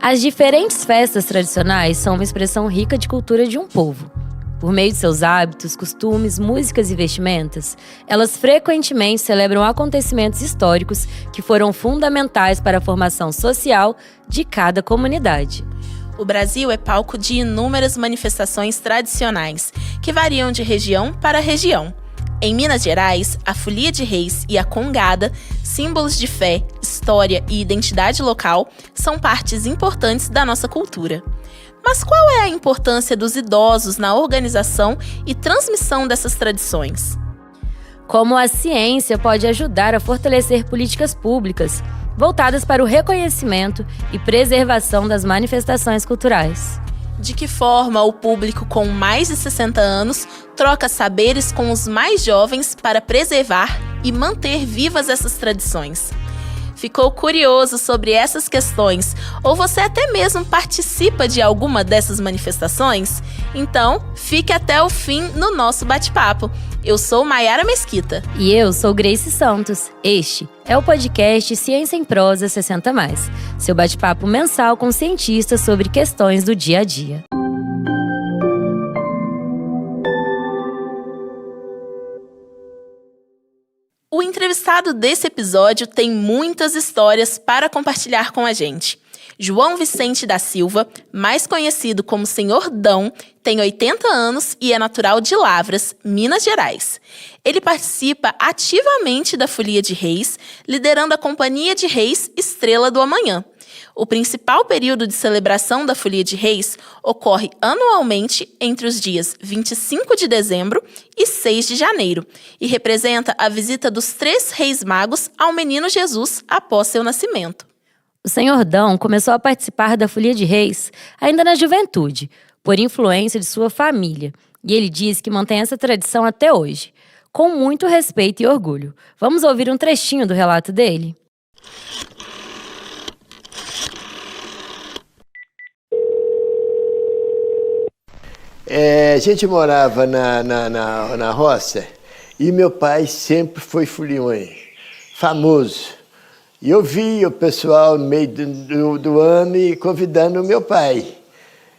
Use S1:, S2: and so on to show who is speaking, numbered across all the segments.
S1: As diferentes festas tradicionais são uma expressão rica de cultura de um povo. Por meio de seus hábitos, costumes, músicas e vestimentas, elas frequentemente celebram acontecimentos históricos que foram fundamentais para a formação social de cada comunidade.
S2: O Brasil é palco de inúmeras manifestações tradicionais, que variam de região para região. Em Minas Gerais, a Folia de Reis e a Congada, símbolos de fé, história e identidade local, são partes importantes da nossa cultura. Mas qual é a importância dos idosos na organização e transmissão dessas tradições?
S1: Como a ciência pode ajudar a fortalecer políticas públicas voltadas para o reconhecimento e preservação das manifestações culturais.
S2: De que forma o público com mais de 60 anos troca saberes com os mais jovens para preservar e manter vivas essas tradições? Ficou curioso sobre essas questões ou você até mesmo participa de alguma dessas manifestações? Então, fique até o fim no nosso bate-papo. Eu sou Maiara Mesquita.
S1: E eu sou Grace Santos. Este é o podcast Ciência em Prosa 60+, seu bate-papo mensal com cientistas sobre questões do dia a dia.
S2: O entrevistado desse episódio tem muitas histórias para compartilhar com a gente. João Vicente da Silva, mais conhecido como Senhor Dão, tem 80 anos e é natural de Lavras, Minas Gerais. Ele participa ativamente da Folia de Reis, liderando a Companhia de Reis Estrela do Amanhã. O principal período de celebração da Folia de Reis ocorre anualmente entre os dias 25 de dezembro e 6 de janeiro e representa a visita dos 3 reis magos ao menino Jesus após seu nascimento.
S1: O Senhor Dão começou a participar da Folia de Reis ainda na juventude, por influência de sua família, e ele diz que mantém essa tradição até hoje, com muito respeito e orgulho. Vamos ouvir um trechinho do relato dele?
S3: A gente morava na roça e meu pai sempre foi folião, famoso. E eu via o pessoal no meio do ano convidando o meu pai.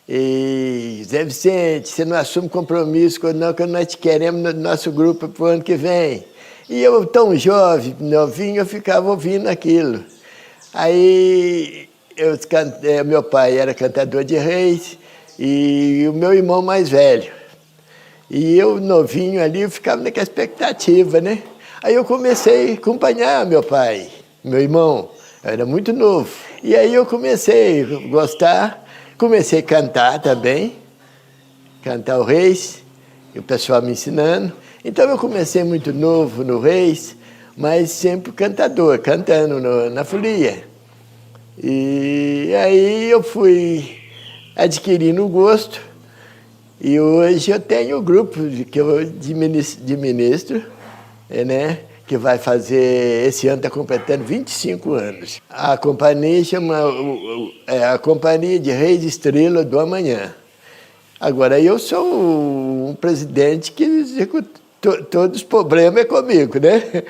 S3: E Zé Vicente, você não assume compromisso não, que nós te queremos no nosso grupo para o ano que vem. E eu, tão jovem, novinho, eu ficava ouvindo aquilo. Aí, meu pai era cantador de reis, e o meu irmão mais velho. E eu, novinho ali, eu ficava naquela expectativa, né? Aí eu comecei a acompanhar meu pai, meu irmão, eu era muito novo. E aí eu comecei a gostar, comecei a cantar também, cantar o Reis, e o pessoal me ensinando. Então eu comecei muito novo no Reis, mas sempre cantador, cantando na folia. E aí eu fui adquirindo o gosto, e hoje eu tenho o grupo que eu administro, né, que vai fazer, esse ano está completando 25 anos. A companhia chama a Companhia de Reis Estrela do Amanhã. Agora, eu sou um presidente que executa todos os problemas comigo, né?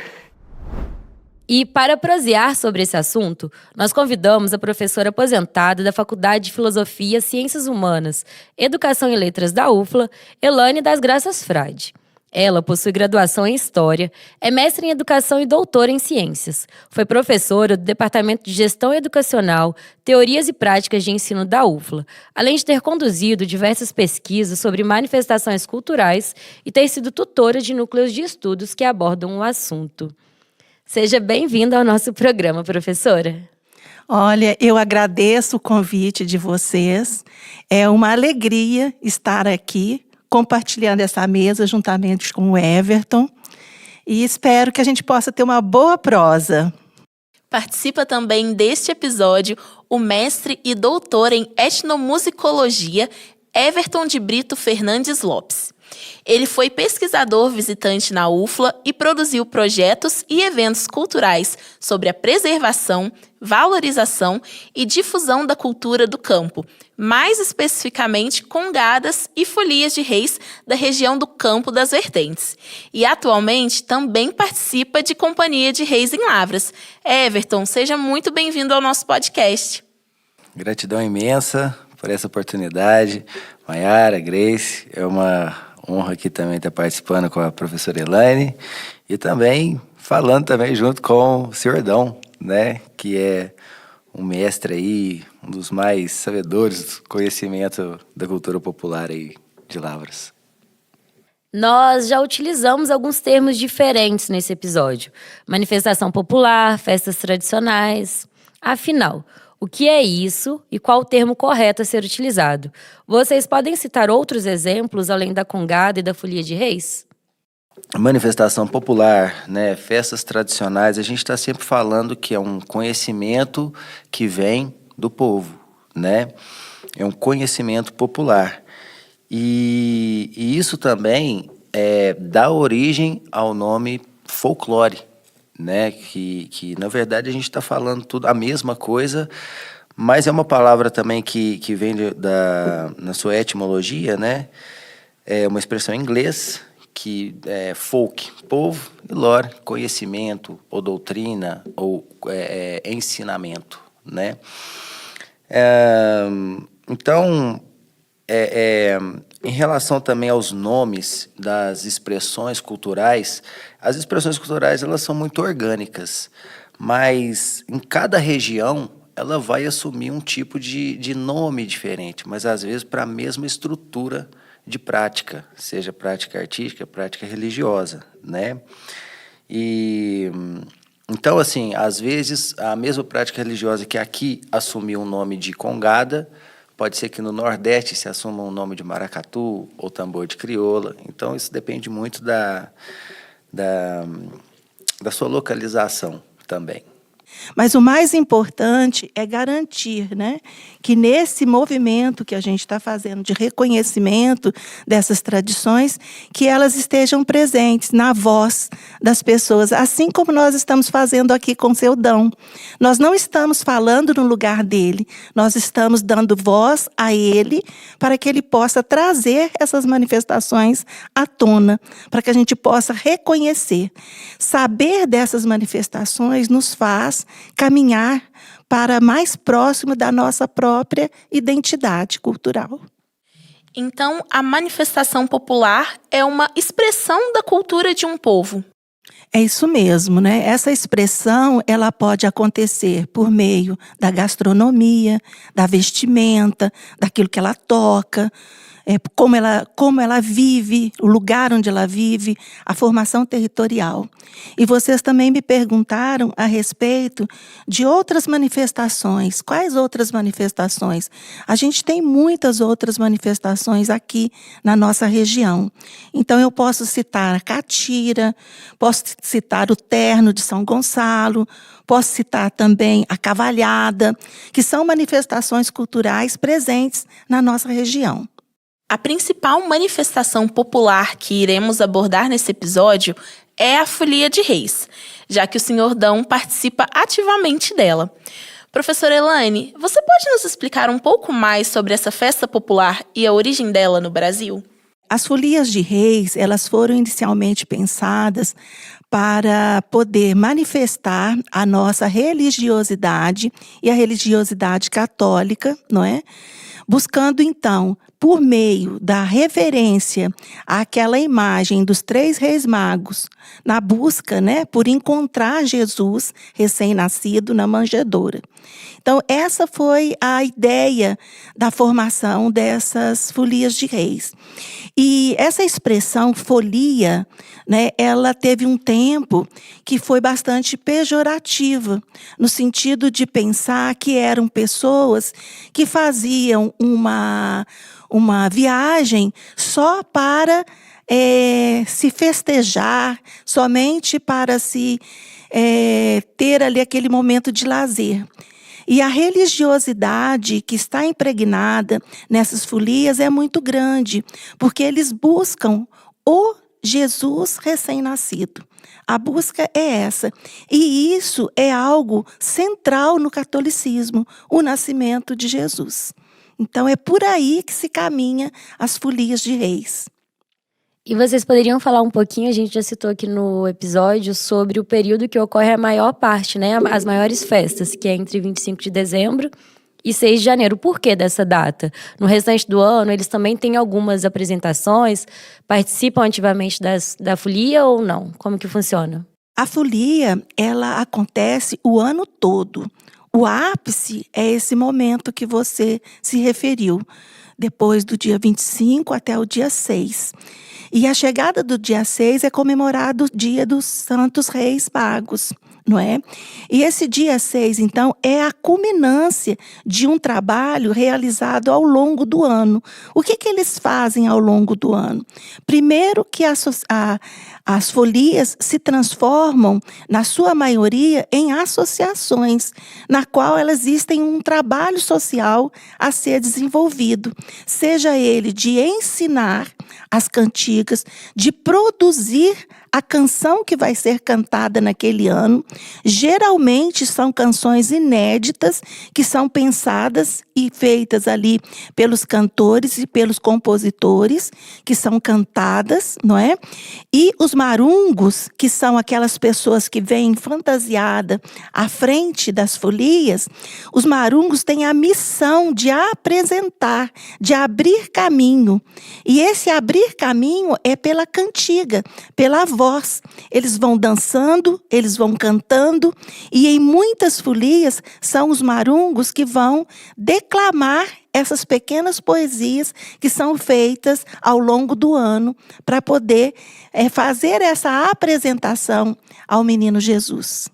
S1: E para prosear sobre esse assunto, nós convidamos a professora aposentada da Faculdade de Filosofia, Ciências Humanas, Educação e Letras da UFLA, Elane das Graças Frade. Ela possui graduação em História, é mestre em Educação e doutora em Ciências. Foi professora do Departamento de Gestão Educacional, Teorias e Práticas de Ensino da UFLA, além de ter conduzido diversas pesquisas sobre manifestações culturais e ter sido tutora de núcleos de estudos que abordam o assunto. Seja bem-vinda ao nosso programa, professora.
S4: Olha, eu agradeço o convite de vocês. É uma alegria estar aqui, compartilhando essa mesa juntamente com o Everton. E espero que a gente possa ter uma boa prosa.
S2: Participa também deste episódio o mestre e doutor em etnomusicologia, Everton de Brito Fernandes Lopes. Ele foi pesquisador visitante na UFLA e produziu projetos e eventos culturais sobre a preservação, valorização e difusão da cultura do campo, mais especificamente congadas e folias de reis da região do Campo das Vertentes. E atualmente também participa de Companhia de Reis em Lavras. Everton, seja muito bem-vindo ao nosso podcast.
S5: Gratidão imensa por essa oportunidade. Maiara, Grace, é uma honra aqui também estar participando com a professora Elaine e também falando também junto com o senhor Dom, né, que é um mestre aí, um dos mais sabedores do conhecimento da cultura popular aí de Lavras.
S1: Nós já utilizamos alguns termos diferentes nesse episódio. Manifestação popular, festas tradicionais. Afinal, o que é isso e qual o termo correto a ser utilizado? Vocês podem citar outros exemplos além da congada e da folia de reis?
S5: Manifestação popular, né, festas tradicionais, a gente está sempre falando que é um conhecimento que vem do povo, né? É um conhecimento popular. E isso também dá origem ao nome folclore, né? Que na verdade a gente está falando tudo a mesma coisa, mas é uma palavra também que vem na sua etimologia, né? É uma expressão em inglês que é folk, povo, e lore, conhecimento, ou doutrina, ou ensinamento, né? Então, em relação também aos nomes das expressões culturais, as expressões culturais elas são muito orgânicas, mas em cada região ela vai assumir um tipo de nome diferente, mas às vezes para a mesma estrutura de prática, seja prática artística, prática religiosa, né? E então, assim, às vezes a mesma prática religiosa que aqui assumiu o nome de congada, pode ser que no Nordeste se assuma um nome de maracatu ou tambor de crioula. Então, isso depende muito da sua localização também.
S4: Mas o mais importante é garantir, né, que nesse movimento que a gente está fazendo de reconhecimento dessas tradições, que elas estejam presentes na voz das pessoas, assim como nós estamos fazendo aqui com o seu Dão. Nós não estamos falando no lugar dele, nós estamos dando voz a ele para que ele possa trazer essas manifestações à tona, para que a gente possa reconhecer. Saber dessas manifestações nos faz caminhar para mais próximo da nossa própria identidade cultural.
S2: Então, a manifestação popular é uma expressão da cultura de um povo.
S4: É isso mesmo, né? Essa expressão, ela pode acontecer por meio da gastronomia, da vestimenta, daquilo que ela toca, como ela vive, o lugar onde ela vive, a formação territorial. E vocês também me perguntaram a respeito de outras manifestações. Quais outras manifestações? A gente tem muitas outras manifestações aqui na nossa região. Então, eu posso citar a catira, posso citar o terno de São Gonçalo, posso citar também a cavalhada, que são manifestações culturais presentes na nossa região.
S2: A principal manifestação popular que iremos abordar nesse episódio é a Folia de Reis, já que o Sr. Dão participa ativamente dela. Professora Elaine, você pode nos explicar um pouco mais sobre essa festa popular e a origem dela no Brasil?
S4: As folias de reis, elas foram inicialmente pensadas para poder manifestar a nossa religiosidade e a religiosidade católica, não é? Buscando, então, por meio da reverência àquela imagem dos 3 reis magos, na busca, né, por encontrar Jesus recém-nascido na manjedoura. Então, essa foi a ideia da formação dessas folias de reis. E essa expressão folia, né, ela teve um tempo que foi bastante pejorativa, no sentido de pensar que eram pessoas que faziam uma viagem só para se festejar, somente para se ter ali aquele momento de lazer. E a religiosidade que está impregnada nessas folias é muito grande, porque eles buscam o Jesus recém-nascido. A busca é essa. E isso é algo central no catolicismo, o nascimento de Jesus. Então é por aí que se caminha as folias de reis.
S1: E vocês poderiam falar um pouquinho, a gente já citou aqui no episódio, sobre o período que ocorre a maior parte, né? As maiores festas, que é entre 25 de dezembro e 6 de janeiro. Por que dessa data? No restante do ano, eles também têm algumas apresentações, participam ativamente da folia ou não? Como que funciona?
S4: A folia, ela acontece o ano todo. O ápice é esse momento que você se referiu, depois do dia 25 até o dia 6. E a chegada do dia 6 é comemorado o dia dos Santos Reis Magos, não é? E esse dia 6, então, é a culminância de um trabalho realizado ao longo do ano. O que eles fazem ao longo do ano? Primeiro que as folias se transformam, na sua maioria, em associações, na qual elas existem um trabalho social a ser desenvolvido, seja ele de ensinar as cantigas, de produzir a canção que vai ser cantada naquele ano. Geralmente são canções inéditas que são pensadas e feitas ali pelos cantores e pelos compositores, que são cantadas, não é? E os marungos, que são aquelas pessoas que vêm fantasiada à frente das folias, os marungos têm a missão de apresentar, de abrir caminho. E esse abrir caminho é pela cantiga, pela voz. Eles vão dançando, eles vão cantando, e em muitas folias são os marungos que vão declamar essas pequenas poesias que são feitas ao longo do ano para poder fazer essa apresentação ao menino Jesus.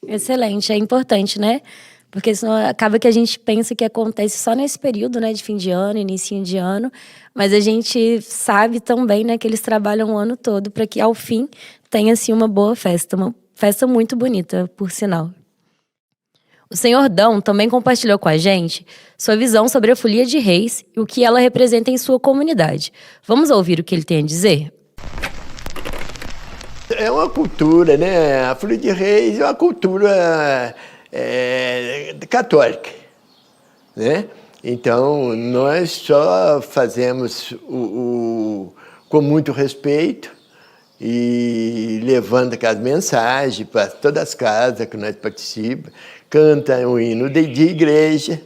S1: Excelente, é importante, né? Porque senão acaba que a gente pensa que acontece só nesse período, né, de fim de ano, início de ano, mas a gente sabe também, né, que eles trabalham o ano todo para que ao fim tenha assim uma boa festa, uma festa muito bonita, por sinal. O Senhor Dão também compartilhou com a gente sua visão sobre a Folia de Reis e o que ela representa em sua comunidade. Vamos ouvir o que ele tem a dizer?
S3: É uma cultura, né? A Folia de Reis é uma cultura católica, né? Então, nós só fazemos com muito respeito e levando aquelas mensagens para todas as casas que nós participamos, canta um hino de igreja.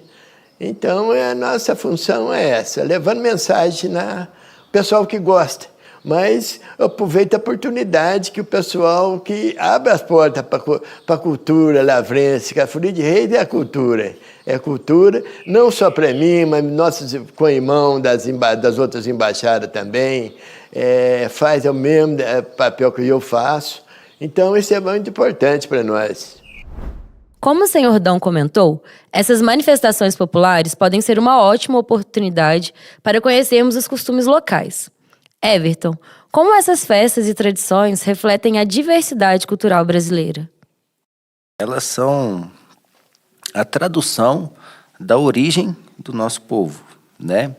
S3: Então, a nossa função é essa, levando mensagem na pessoal que gosta. Mas aproveita a oportunidade que o pessoal que abre as portas para a cultura lavrense, que a Folia de Reis é a cultura. É cultura, não só para mim, mas nossos co-irmãos das outras embaixadas também, faz o mesmo papel que eu faço. Então, isso é muito importante para nós.
S1: Como o Senhor Dão comentou, essas manifestações populares podem ser uma ótima oportunidade para conhecermos os costumes locais. Everton, como essas festas e tradições refletem a diversidade cultural brasileira?
S5: Elas são a tradução da origem do nosso povo, né?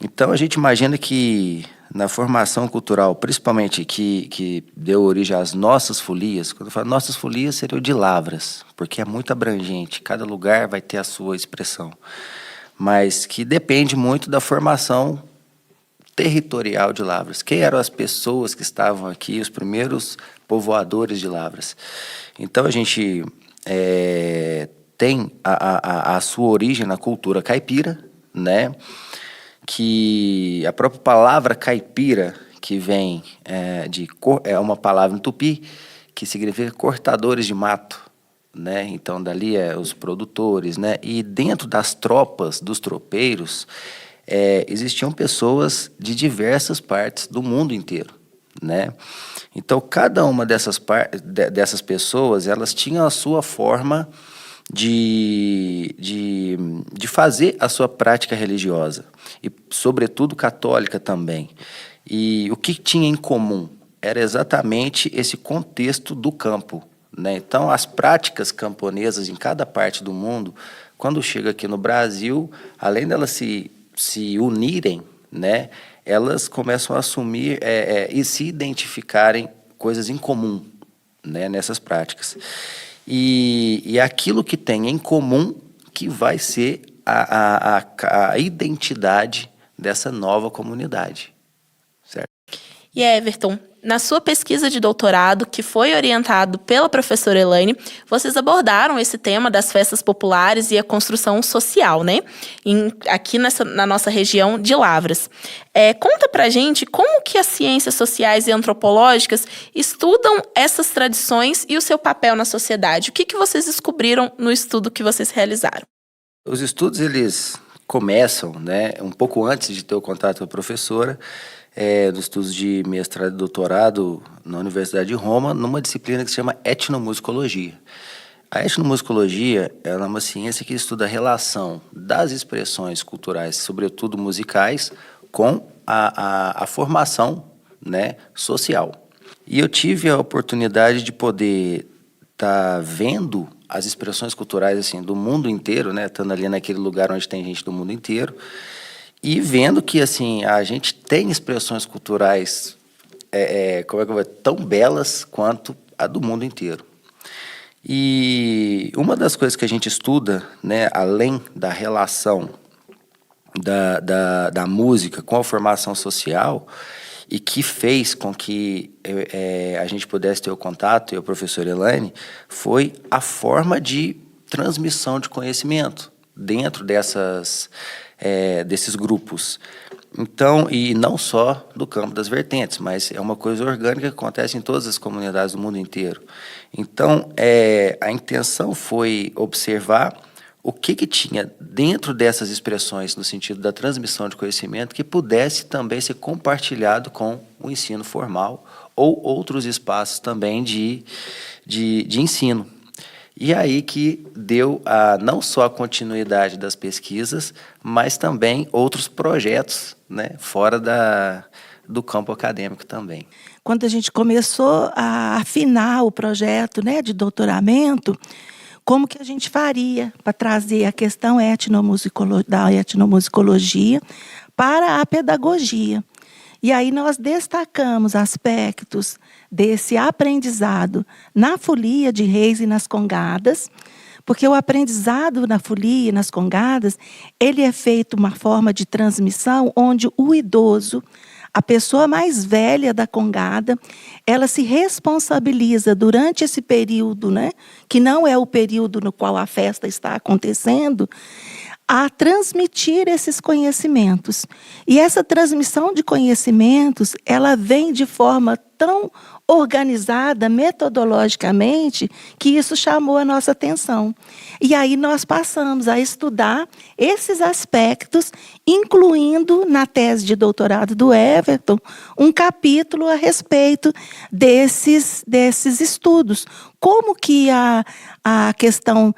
S5: Então a gente imagina que na formação cultural, principalmente que deu origem às nossas folias, quando eu falo nossas folias, seria o de Lavras, porque é muito abrangente, cada lugar vai ter a sua expressão, mas que depende muito da formação territorial de Lavras. Quem eram as pessoas que estavam aqui, os primeiros povoadores de Lavras? Então a gente tem a sua origem na cultura caipira, né? Que a própria palavra caipira, que vem é uma palavra em tupi, que significa cortadores de mato, né? Então dali os produtores, né? E dentro das tropas, dos tropeiros, existiam pessoas de diversas partes do mundo inteiro, né? Então, cada uma dessas pessoas, elas tinham a sua forma de fazer a sua prática religiosa, e, sobretudo, católica também. E o que tinha em comum era exatamente esse contexto do campo, né? Então, as práticas camponesas em cada parte do mundo, quando chega aqui no Brasil, além delas se unirem, né, elas começam a assumir e se identificarem coisas em comum, né, nessas práticas. E aquilo que tem em comum que vai ser a identidade dessa nova comunidade, certo?
S2: E Everton, na sua pesquisa de doutorado, que foi orientado pela professora Elaine, vocês abordaram esse tema das festas populares e a construção social, né? Aqui na nossa região de Lavras. Conta pra gente como que as ciências sociais e antropológicas estudam essas tradições e o seu papel na sociedade. O que vocês descobriram no estudo que vocês realizaram?
S5: Os estudos, eles começam, né, um pouco antes de ter o contato com a professora, nos estudos de mestrado e doutorado na Universidade de Roma, numa disciplina que se chama etnomusicologia. A etnomusicologia é uma ciência que estuda a relação das expressões culturais, sobretudo musicais, com a formação, né, social. E eu tive a oportunidade de poder estar vendo as expressões culturais assim, do mundo inteiro, né, estando ali naquele lugar onde tem gente do mundo inteiro, e vendo que assim, a gente tem expressões culturais tão belas quanto a do mundo inteiro. E uma das coisas que a gente estuda, né, além da relação da música com a formação social, e que fez com que a gente pudesse ter o contato, e a professora Elaine, foi a forma de transmissão de conhecimento dentro desses grupos. Então, e não só do campo das vertentes, mas é uma coisa orgânica que acontece em todas as comunidades do mundo inteiro. Então, a intenção foi observar o que tinha dentro dessas expressões, no sentido da transmissão de conhecimento, que pudesse também ser compartilhado com o ensino formal ou outros espaços também de ensino. E aí que deu não só a continuidade das pesquisas, mas também outros projetos, né, fora do campo acadêmico também.
S4: Quando a gente começou a afinar o projeto, né, de doutoramento, como que a gente faria para trazer a questão da etnomusicologia para a pedagogia. E aí nós destacamos aspectos desse aprendizado na folia de reis e nas congadas, porque o aprendizado na folia e nas congadas, ele é feito uma forma de transmissão onde o idoso, a pessoa mais velha da congada, ela se responsabiliza durante esse período, né, que não é o período no qual a festa está acontecendo, a transmitir esses conhecimentos. E essa transmissão de conhecimentos, ela vem de forma tão organizada metodologicamente que isso chamou a nossa atenção. E aí nós passamos a estudar esses aspectos, incluindo na tese de doutorado do Everton, um capítulo a respeito desses estudos. Como que a questão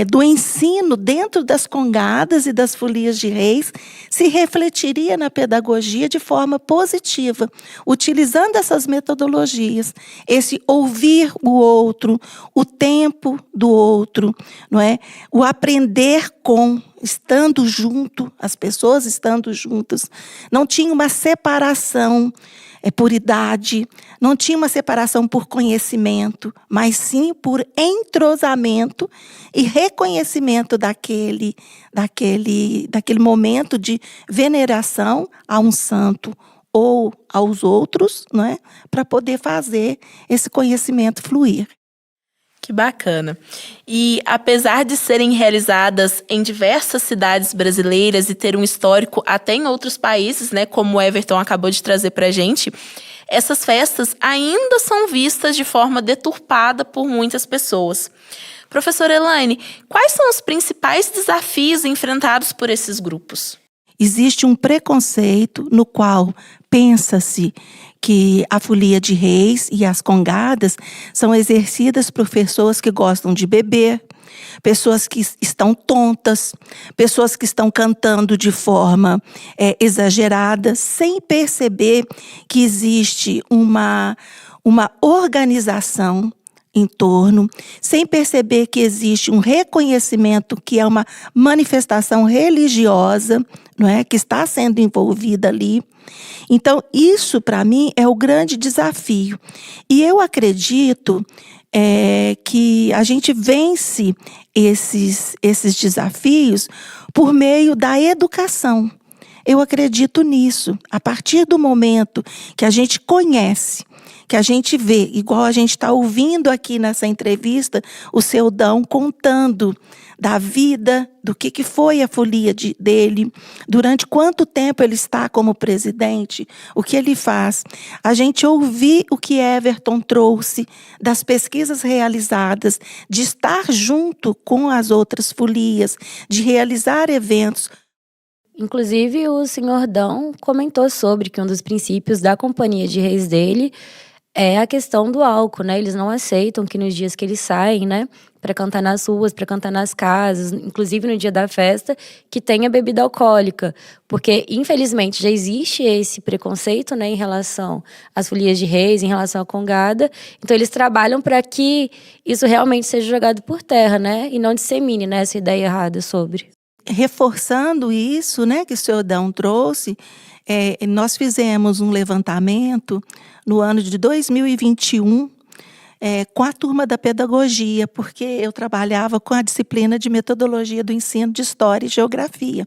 S4: do ensino dentro das congadas e das folias de reis se refletiria na pedagogia de forma positiva, utilizando essas metodologias, esse ouvir o outro, o tempo do outro, não é? O aprender estando junto, as pessoas estando juntas, não tinha uma separação por idade, não tinha uma separação por conhecimento, mas sim por entrosamento e reconhecimento daquele momento de veneração a um santo ou aos outros, não é? Para poder fazer esse conhecimento fluir.
S2: Que bacana. E apesar de serem realizadas em diversas cidades brasileiras e ter um histórico até em outros países, né, como o Everton acabou de trazer para a gente, essas festas ainda são vistas de forma deturpada por muitas pessoas. Professora Elaine, quais são os principais desafios enfrentados por esses grupos?
S4: Existe um preconceito no qual pensa-se que a folia de reis e as congadas são exercidas por pessoas que gostam de beber, pessoas que estão tontas, pessoas que estão cantando de forma exagerada, sem perceber que existe uma organização em torno, sem perceber que existe um reconhecimento que é uma manifestação religiosa, não é, que está sendo envolvida ali. Então, isso, para mim, é o grande desafio. E eu acredito que a gente vence esses desafios por meio da educação. Eu acredito nisso. A partir do momento que a gente conhece, que a gente vê, igual a gente está ouvindo aqui nessa entrevista, o seu Dão contando da vida, do que foi a folia dele, durante quanto tempo ele está como presidente, o que ele faz. A gente ouvir o que Everton trouxe das pesquisas realizadas, de estar junto com as outras folias, de realizar eventos.
S1: Inclusive, o senhor Dão comentou sobre que um dos princípios da Companhia de Reis dele é a questão do álcool, né? Eles não aceitam que nos dias que eles saem, né, para cantar nas ruas, para cantar nas casas, inclusive no dia da festa, que tenha bebida alcoólica. Porque, infelizmente, já existe esse preconceito, né, em relação às folias de reis, em relação à congada. Então, eles trabalham para que isso realmente seja jogado por terra, né? E não dissemine, né, essa ideia errada sobre.
S4: Reforçando isso, né, que o senhor Dão trouxe, nós fizemos um levantamento no ano de 2021 com a turma da pedagogia, porque eu trabalhava com a disciplina de metodologia do ensino de História e Geografia.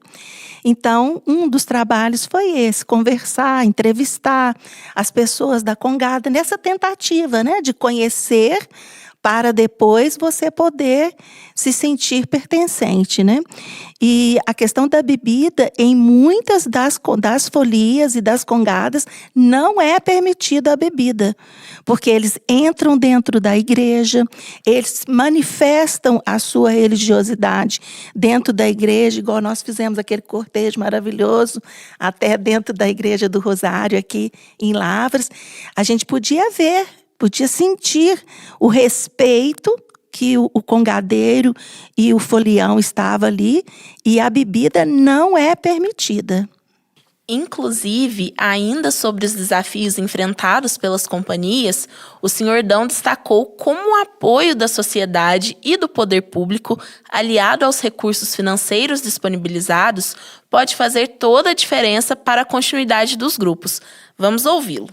S4: Então, um dos trabalhos foi esse, conversar, entrevistar as pessoas da Congada, nessa tentativa, né, de conhecer para depois você poder se sentir pertencente, né? E a questão da bebida, em muitas das folias e das congadas, não é permitida a bebida, porque eles entram dentro da igreja, eles manifestam a sua religiosidade dentro da igreja, igual nós fizemos aquele cortejo maravilhoso, até dentro da Igreja do Rosário, aqui em Lavras. A gente podia ver, podia sentir o respeito que o congadeiro e o folião estavam ali, e a bebida não é permitida.
S2: Inclusive, ainda sobre os desafios enfrentados pelas companhias, o senhor Dão destacou como o apoio da sociedade e do poder público, aliado aos recursos financeiros disponibilizados, pode fazer toda a diferença para a continuidade dos grupos. Vamos ouvi-lo.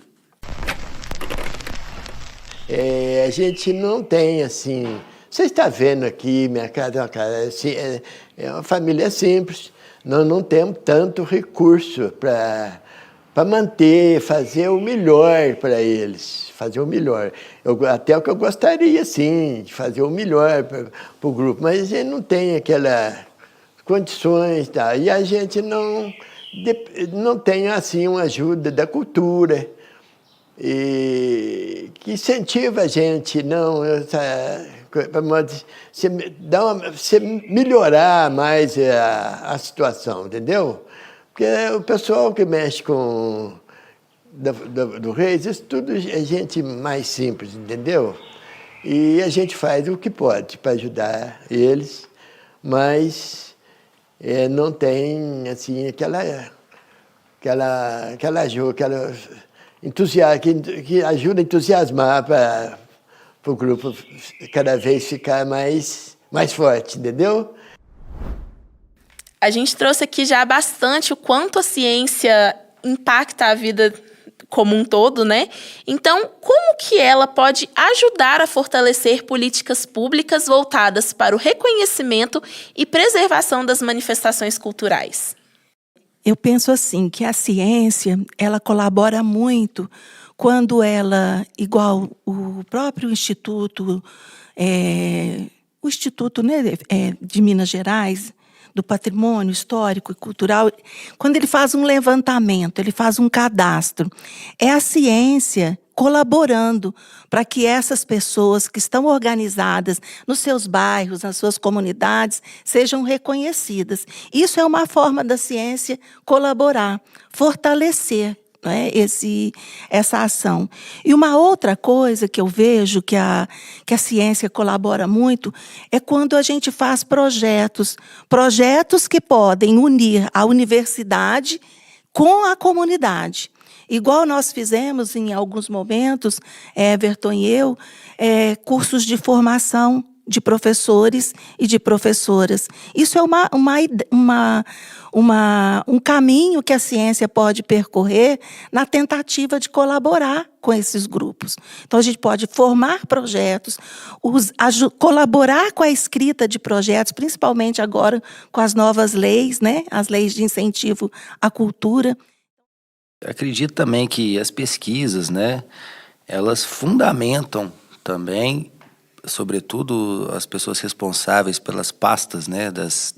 S3: A gente não tem, assim... Você está vendo aqui, minha casa é uma casa... É uma família simples. Nós não temos tanto recurso para manter, fazer o melhor para eles. Fazer o melhor. Até o que eu gostaria, sim, de fazer o melhor para o grupo. Mas a gente não tem aquelas condições. Tá? E a gente não tem, assim, uma ajuda da cultura. E que incentiva a gente, você melhorar mais a situação, entendeu? Porque o pessoal que mexe com do Reis, isso tudo é gente mais simples, entendeu? E a gente faz o que pode para ajudar eles, mas não tem assim aquela ajuda, que ajuda a entusiasmar para o grupo cada vez ficar mais forte, entendeu?
S2: A gente trouxe aqui já bastante o quanto a ciência impacta a vida como um todo, né? Então, como que ela pode ajudar a fortalecer políticas públicas voltadas para o reconhecimento e preservação das manifestações culturais?
S4: Eu penso assim, que a ciência, ela colabora muito quando ela, igual o próprio Instituto, né, de Minas Gerais, do Patrimônio Histórico e Cultural, quando ele faz um levantamento, ele faz um cadastro, é a ciência colaborando para que essas pessoas que estão organizadas nos seus bairros, nas suas comunidades, sejam reconhecidas. Isso é uma forma da ciência colaborar, fortalecer, né, essa ação. E uma outra coisa que eu vejo que a ciência colabora muito é quando a gente faz projetos que podem unir a universidade com a comunidade. Igual nós fizemos em alguns momentos, Everton e eu, cursos de formação de professores e de professoras. Isso é um caminho que a ciência pode percorrer na tentativa de colaborar com esses grupos. Então, a gente pode formar projetos, colaborar com a escrita de projetos, principalmente agora com as novas leis, né? As leis de incentivo à cultura.
S5: Acredito também que as pesquisas, né, elas fundamentam também, sobretudo as pessoas responsáveis pelas pastas, né, das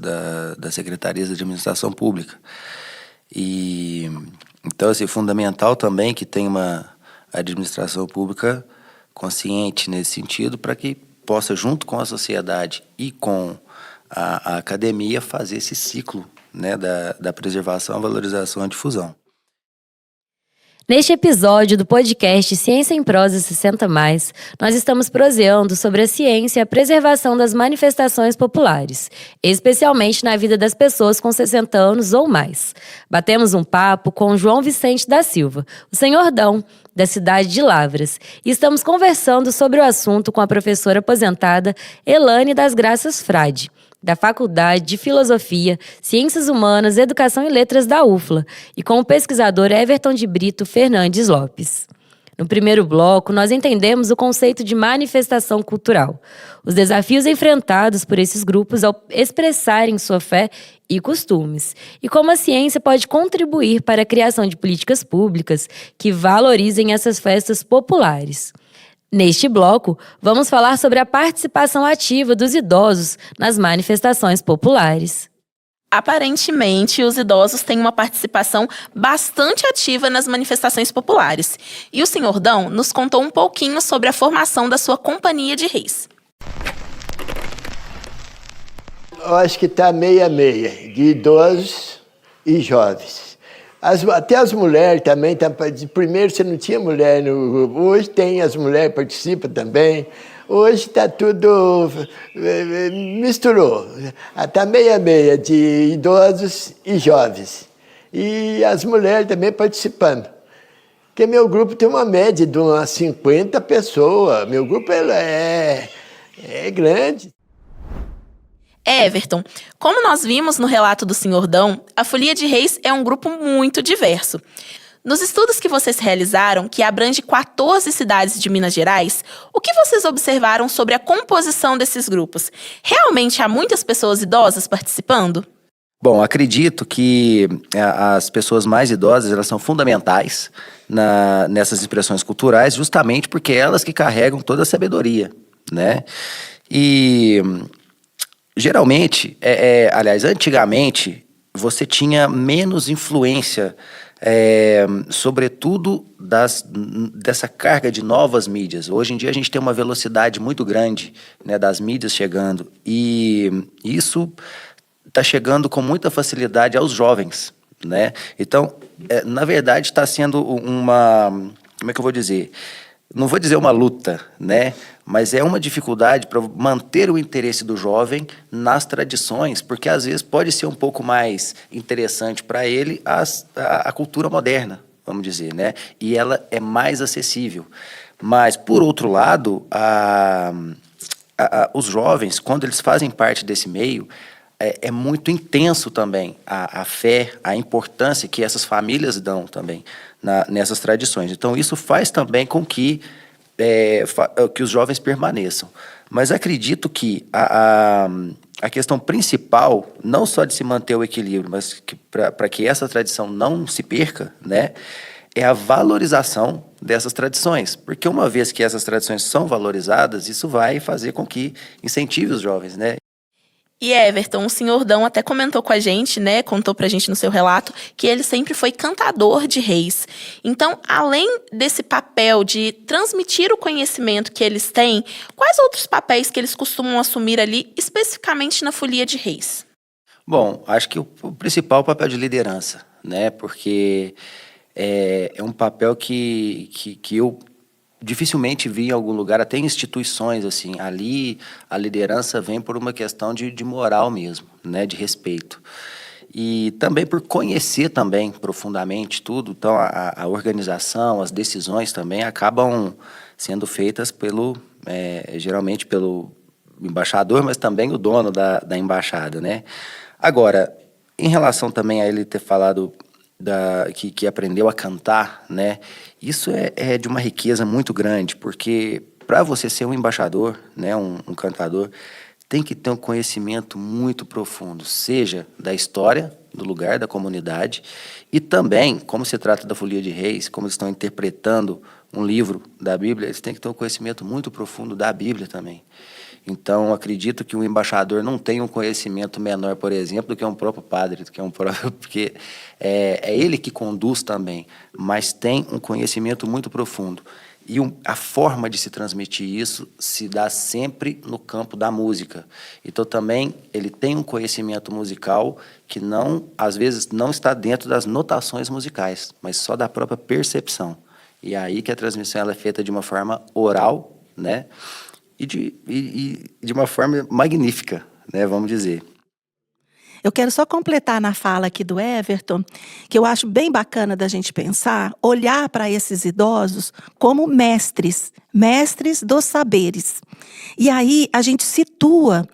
S5: secretarias de administração pública. E então, assim, fundamental também que tenha uma administração pública consciente nesse sentido, para que possa, junto com a sociedade e com a academia, fazer esse ciclo, né, da preservação, a valorização e a difusão.
S1: Neste episódio do podcast Ciência em Prosa 60+, nós estamos proseando sobre a ciência e a preservação das manifestações populares, especialmente na vida das pessoas com 60 anos ou mais. Batemos um papo com João Vicente da Silva, o senhordão da cidade de Lavras, e estamos conversando sobre o assunto com a professora aposentada Elane das Graças Frade, da Faculdade de Filosofia, Ciências Humanas, Educação e Letras da UFLA, e com o pesquisador Everton de Brito Fernandes Lopes. No primeiro bloco, nós entendemos o conceito de manifestação cultural, os desafios enfrentados por esses grupos ao expressarem sua fé e costumes, e como a ciência pode contribuir para a criação de políticas públicas que valorizem essas festas populares. Neste bloco, vamos falar sobre a participação ativa dos idosos nas manifestações populares.
S2: Aparentemente, os idosos têm uma participação bastante ativa nas manifestações populares. E o senhordão nos contou um pouquinho sobre a formação da sua companhia de reis.
S3: Eu acho que está meia-meia, de idosos e jovens. Até as mulheres também, primeiro você não tinha mulher no grupo, hoje tem, as mulheres participam também, hoje está tudo, misturou, está meia-meia de idosos e jovens, e as mulheres também participando, porque meu grupo tem uma média de umas 50 pessoas, meu grupo é grande.
S2: Everton, como nós vimos no relato do senhordão, a Folia de Reis é um grupo muito diverso. Nos estudos que vocês realizaram, que abrange 14 cidades de Minas Gerais, o que vocês observaram sobre a composição desses grupos? Realmente há muitas pessoas idosas participando?
S5: Bom, acredito que as pessoas mais idosas, elas são fundamentais nessas expressões culturais, justamente porque elas que carregam toda a sabedoria, né? E geralmente, aliás, antigamente, você tinha menos influência, sobretudo dessa carga de novas mídias. Hoje em dia a gente tem uma velocidade muito grande, né, das mídias chegando, e isso está chegando com muita facilidade aos jovens, né? Então, na verdade, está sendo como é que eu vou dizer? Não vou dizer uma luta, né? Mas é uma dificuldade para manter o interesse do jovem nas tradições, porque às vezes pode ser um pouco mais interessante para ele a cultura moderna, vamos dizer, né? E ela é mais acessível. Mas, por outro lado, os jovens, quando eles fazem parte desse meio, é muito intenso também a fé, a importância que essas famílias dão também nessas tradições. Então, isso faz também com que os jovens permaneçam. Mas acredito que a questão principal, não só de se manter o equilíbrio, mas para que essa tradição não se perca, né, é a valorização dessas tradições. Porque uma vez que essas tradições são valorizadas, isso vai fazer com que incentive os jovens, né?
S2: E Everton, o senhordão até comentou com a gente, né, contou pra gente no seu relato, que ele sempre foi cantador de reis. Então, além desse papel de transmitir o conhecimento que eles têm, quais outros papéis que eles costumam assumir ali, especificamente na Folia de Reis?
S5: Bom, acho que o principal é o papel de liderança, né, porque é um papel que eu dificilmente vi em algum lugar, até em instituições, assim, ali a liderança vem por uma questão de moral mesmo, né, de respeito. E também por conhecer também profundamente tudo, então a organização, as decisões também acabam sendo feitas geralmente embaixador, mas também o dono da embaixada, né? Agora, em relação também a ele ter falado que aprendeu a cantar, né? Isso é de uma riqueza muito grande, porque para você ser um embaixador, né, um cantador, tem que ter um conhecimento muito profundo, seja da história do lugar, da comunidade, e também, como se trata da Folia de Reis, como eles estão interpretando um livro da Bíblia, eles têm que ter um conhecimento muito profundo da Bíblia também. Então, acredito que um embaixador não tem um conhecimento menor, por exemplo, do que um próprio padre, do que um próprio, porque é ele que conduz também, mas tem um conhecimento muito profundo. E a forma de se transmitir isso se dá sempre no campo da música. Então, também, ele tem um conhecimento musical que às vezes, não está dentro das notações musicais, mas só da própria percepção. E é aí que a transmissão ela é feita de uma forma oral, né? E de uma forma magnífica, né? Vamos dizer.
S4: Eu quero só completar na fala aqui do Everton, que eu acho bem bacana da gente pensar, olhar para esses idosos como mestres dos saberes. E aí a gente situa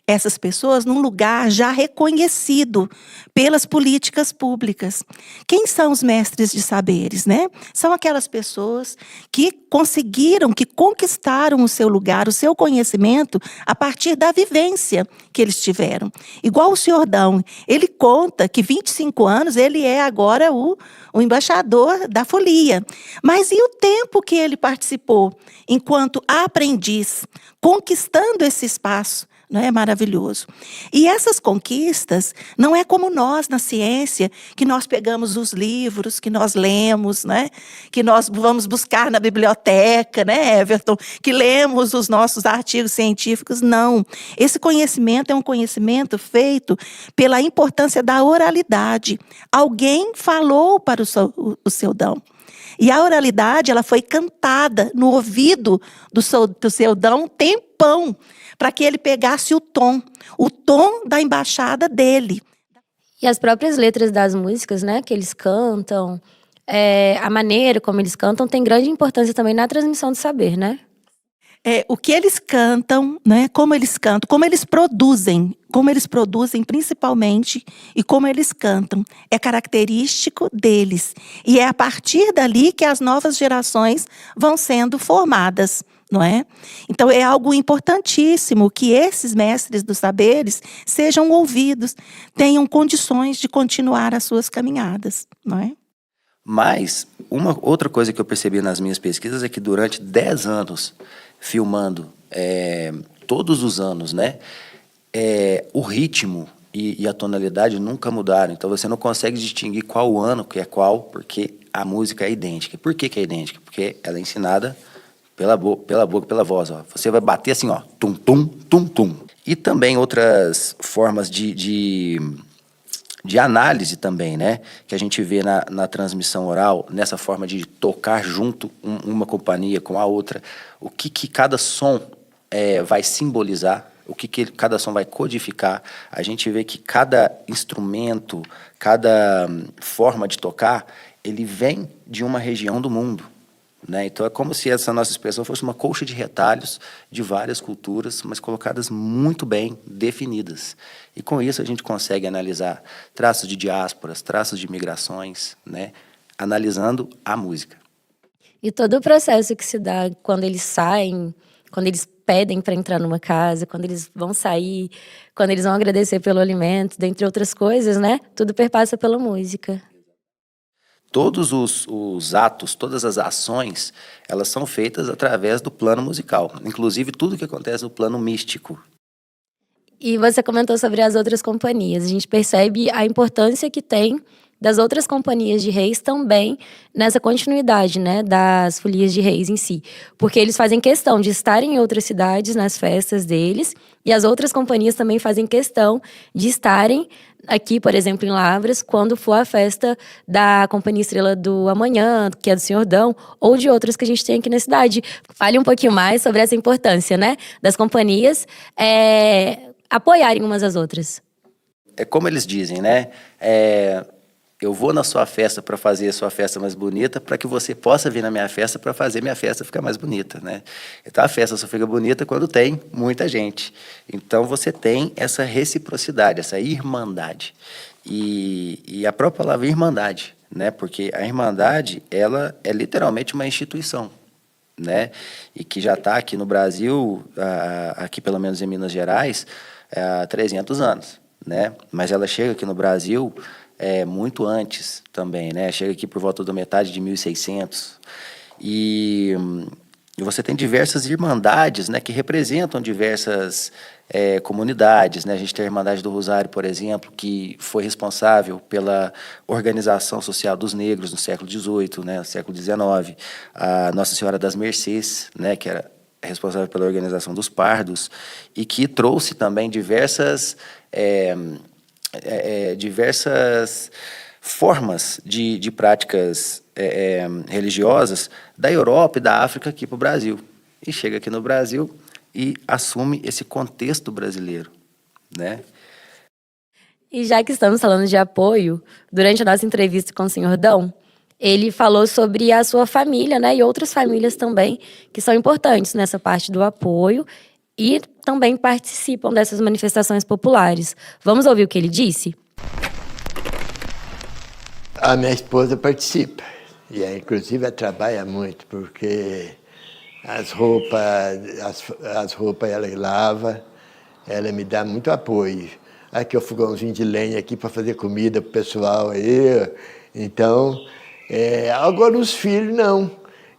S4: essas pessoas num lugar já reconhecido pelas políticas públicas. Quem são os mestres de saberes, né? São aquelas pessoas que conseguiram, que conquistaram o seu lugar, o seu conhecimento a partir da vivência que eles tiveram. Igual o senhor Dão, ele conta que 25 anos ele é agora o embaixador da Folia. Mas e o tempo que ele participou enquanto aprendiz, conquistando esse espaço? Não é maravilhoso? E essas conquistas não é como nós na ciência, que nós pegamos os livros, que nós lemos, né? Que nós vamos buscar na biblioteca, né, Everton? Que lemos os nossos artigos científicos. Não. Esse conhecimento é um conhecimento feito pela importância da oralidade. Alguém falou para o seu Dão. E a oralidade ela foi cantada no ouvido do seu Dão um tempão, para que ele pegasse o tom da embaixada dele.
S1: E as próprias letras das músicas, né, que eles cantam, a maneira como eles cantam tem grande importância também na transmissão do saber, né?
S4: O que eles cantam, né, como eles cantam, como eles produzem principalmente, e como eles cantam, é característico deles. E é a partir dali que as novas gerações vão sendo formadas. Não é? Então, é algo importantíssimo que esses mestres dos saberes sejam ouvidos, tenham condições de continuar as suas caminhadas, não é?
S5: Mas, uma outra coisa que eu percebi nas minhas pesquisas é que durante 10 anos, filmando todos os anos, né, o ritmo e a tonalidade nunca mudaram. Então, você não consegue distinguir qual ano que é qual, porque a música é idêntica. Por que é idêntica? Porque ela é ensinada pela boca, pela voz, ó. Você vai bater assim, ó, tum, tum, tum, tum. E também outras formas de análise também, né? Que a gente vê na transmissão oral, nessa forma de tocar junto uma companhia com a outra. O que cada som vai simbolizar, o que cada som vai codificar. A gente vê que cada instrumento, cada forma de tocar, ele vem de uma região do mundo. Né? Então é como se essa nossa expressão fosse uma colcha de retalhos de várias culturas, mas colocadas muito bem definidas. E com isso a gente consegue analisar traços de diásporas, traços de migrações, né? Analisando a música.
S1: E todo o processo que se dá quando eles saem, quando eles pedem para entrar numa casa, quando eles vão sair, quando eles vão agradecer pelo alimento, dentre outras coisas, né? Tudo perpassa pela música.
S5: Todos os atos, todas as ações, elas são feitas através do plano musical. Inclusive, tudo que acontece no plano místico.
S1: E você comentou sobre as outras companhias. A gente percebe a importância que tem das outras companhias de reis também nessa continuidade, né, das folias de reis em si. Porque eles fazem questão de estar em outras cidades, nas festas deles, e as outras companhias também fazem questão de estarem aqui, por exemplo, em Lavras, quando for a festa da Companhia Estrela do Amanhã, que é do Senhor Dão, ou de outras que a gente tem aqui na cidade. Fale um pouquinho mais sobre essa importância, né, das companhias apoiarem umas às outras.
S5: É como eles dizem, né? Eu vou na sua festa para fazer a sua festa mais bonita, para que você possa vir na minha festa para fazer minha festa ficar mais bonita, né? Então a festa só fica bonita quando tem muita gente. Então você tem essa reciprocidade, essa irmandade. E a própria palavra irmandade, né? Porque a irmandade, ela é literalmente uma instituição, né? E que já está aqui no Brasil, aqui pelo menos em Minas Gerais, há 300 anos, né? Mas ela chega aqui no Brasil muito antes também, né? Chega aqui por volta da metade de 1600. E você tem diversas irmandades, né, que representam diversas comunidades, né? A gente tem a Irmandade do Rosário, por exemplo, que foi responsável pela organização social dos negros no século XVIII, né, no século XIX. A Nossa Senhora das Mercês, né, que era responsável pela organização dos pardos, e que trouxe também diversas formas de práticas religiosas da Europa e da África aqui para o Brasil. E chega aqui no Brasil e assume esse contexto brasileiro, né?
S1: E já que estamos falando de apoio, durante a nossa entrevista com o senhor Dão, ele falou sobre a sua família, né, e outras famílias também, que são importantes nessa parte do apoio e também participam dessas manifestações populares. Vamos ouvir o que ele disse?
S3: A minha esposa participa, e inclusive ela trabalha muito, porque as roupas ela lava, ela me dá muito apoio. Aqui o fogãozinho de lenha aqui para fazer comida para o pessoal aí. Então, agora os filhos não.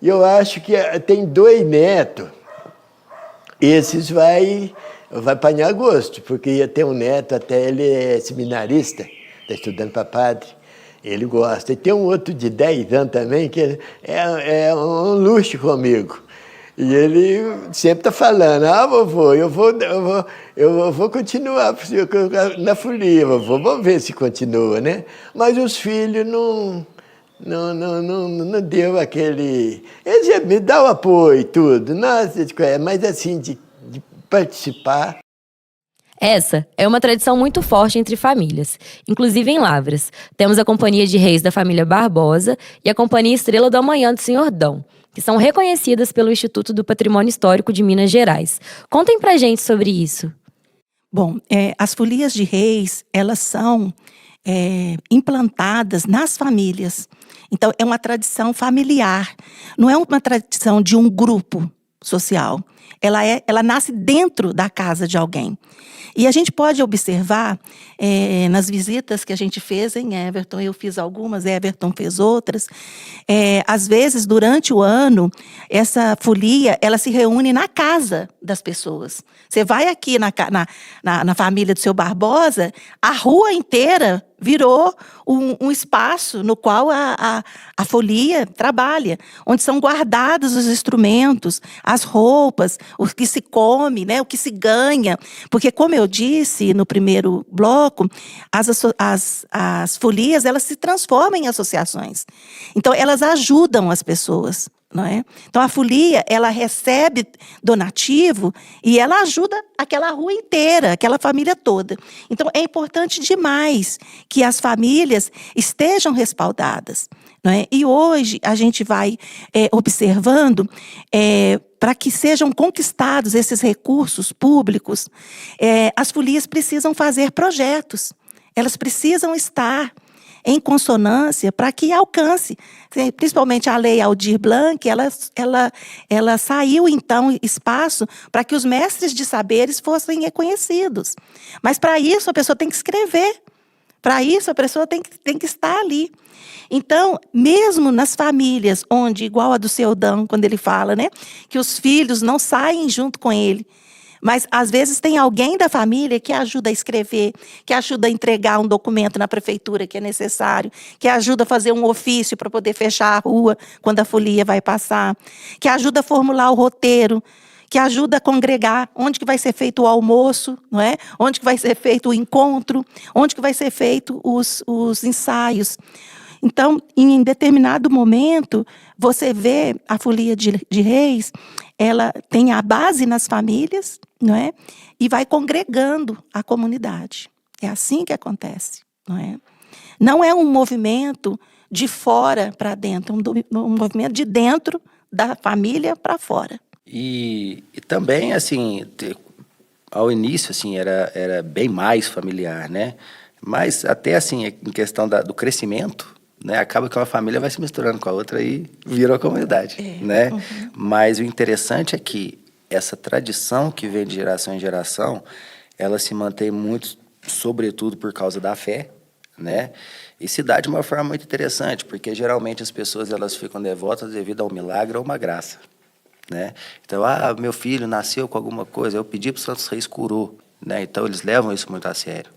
S3: E eu acho que tem 2 netos. Esses vai apanhar gosto, porque ia ter um neto, até ele é seminarista, está estudando para padre. Ele gosta. E tem um outro de 10 anos também, que é um luxo comigo. E ele sempre está falando, vovô, eu vou continuar na folia, vovô, vamos ver se continua, né? Mas os filhos não deu aquele... Eles me dão apoio e tudo, nossa, mas assim, de participar...
S1: Essa é uma tradição muito forte entre famílias, inclusive em Lavras. Temos a Companhia de Reis da família Barbosa e a Companhia Estrela do Amanhã do Senhor Dão, que são reconhecidas pelo Instituto do Patrimônio Histórico de Minas Gerais. Contem pra gente sobre isso.
S4: Bom, as folias de reis, elas são implantadas nas famílias. Então, é uma tradição familiar, não é uma tradição de um grupo social. Ela nasce dentro da casa de alguém. E a gente pode observar, nas visitas que a gente fez em Everton, eu fiz algumas, Everton fez outras, às vezes, durante o ano, essa folia, ela se reúne na casa das pessoas. Você vai aqui na família do seu Barbosa, a rua inteira virou um espaço no qual a folia trabalha, onde são guardados os instrumentos, as roupas, o que se come, né, o que se ganha. Porque, como eu disse no primeiro bloco, as folias, elas se transformam em associações. Então, elas ajudam as pessoas. Não é? Então, a folia, ela recebe donativo e ela ajuda aquela rua inteira, aquela família toda. Então, é importante demais que as famílias estejam respaldadas. Não é? E hoje, a gente vai observando, para que sejam conquistados esses recursos públicos, as folias precisam fazer projetos. Elas precisam estar em consonância para que alcance, principalmente a Lei Aldir Blanc, ela saiu, então, espaço para que os mestres de saberes fossem reconhecidos. Mas, para isso, a pessoa tem que escrever. Para isso, a pessoa tem que estar ali. Então, mesmo nas famílias onde, igual a do seu Dão, quando ele fala, né, que os filhos não saem junto com ele, mas, às vezes, tem alguém da família que ajuda a escrever, que ajuda a entregar um documento na prefeitura que é necessário, que ajuda a fazer um ofício para poder fechar a rua quando a folia vai passar, que ajuda a formular o roteiro, que ajuda a congregar onde que vai ser feito o almoço, não é? Onde que vai ser feito o encontro, onde que vai ser feito os ensaios. Então, em determinado momento, você vê a folia de reis, ela tem a base nas famílias, não é? E vai congregando a comunidade. É assim que acontece, não é? Não é um movimento de fora para dentro, um movimento de dentro da família para fora.
S5: E também, assim, ao início, assim, era bem mais familiar, né? Mas até, assim, em questão do crescimento, né? Acaba que uma família vai se misturando com a outra e vira uma comunidade, né? Uhum. Mas o interessante é que essa tradição que vem de geração em geração, ela se mantém muito, sobretudo por causa da fé, né? E se dá de uma forma muito interessante, porque geralmente as pessoas elas ficam devotas devido a um milagre ou uma graça, né? Então, meu filho nasceu com alguma coisa, eu pedi para os Santos Reis, curou, né? Então eles levam isso muito a sério,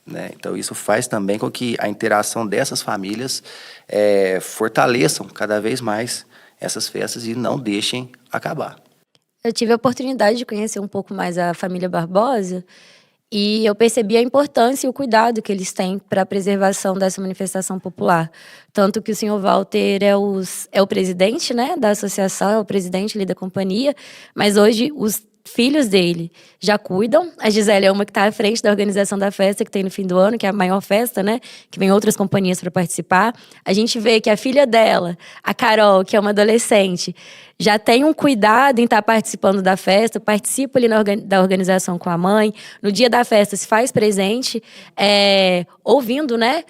S5: né? Então isso faz também com que a interação dessas famílias fortaleçam cada vez mais essas festas e não deixem acabar.
S1: Eu tive a oportunidade de conhecer um pouco mais a família Barbosa e eu percebi a importância e o cuidado que eles têm para a preservação dessa manifestação popular. Tanto que o senhor Walter é o presidente, né, da associação, é o presidente ali da companhia, mas hoje os filhos dele já cuidam. A Gisele é uma que está à frente da organização da festa que tem no fim do ano, que é a maior festa, né? Que vem outras companhias para participar. A gente vê que a filha dela, a Carol, que é uma adolescente, já tem um cuidado em estar participando da festa, participa ali da organização com a mãe. No dia da festa se faz presente, ouvindo, né?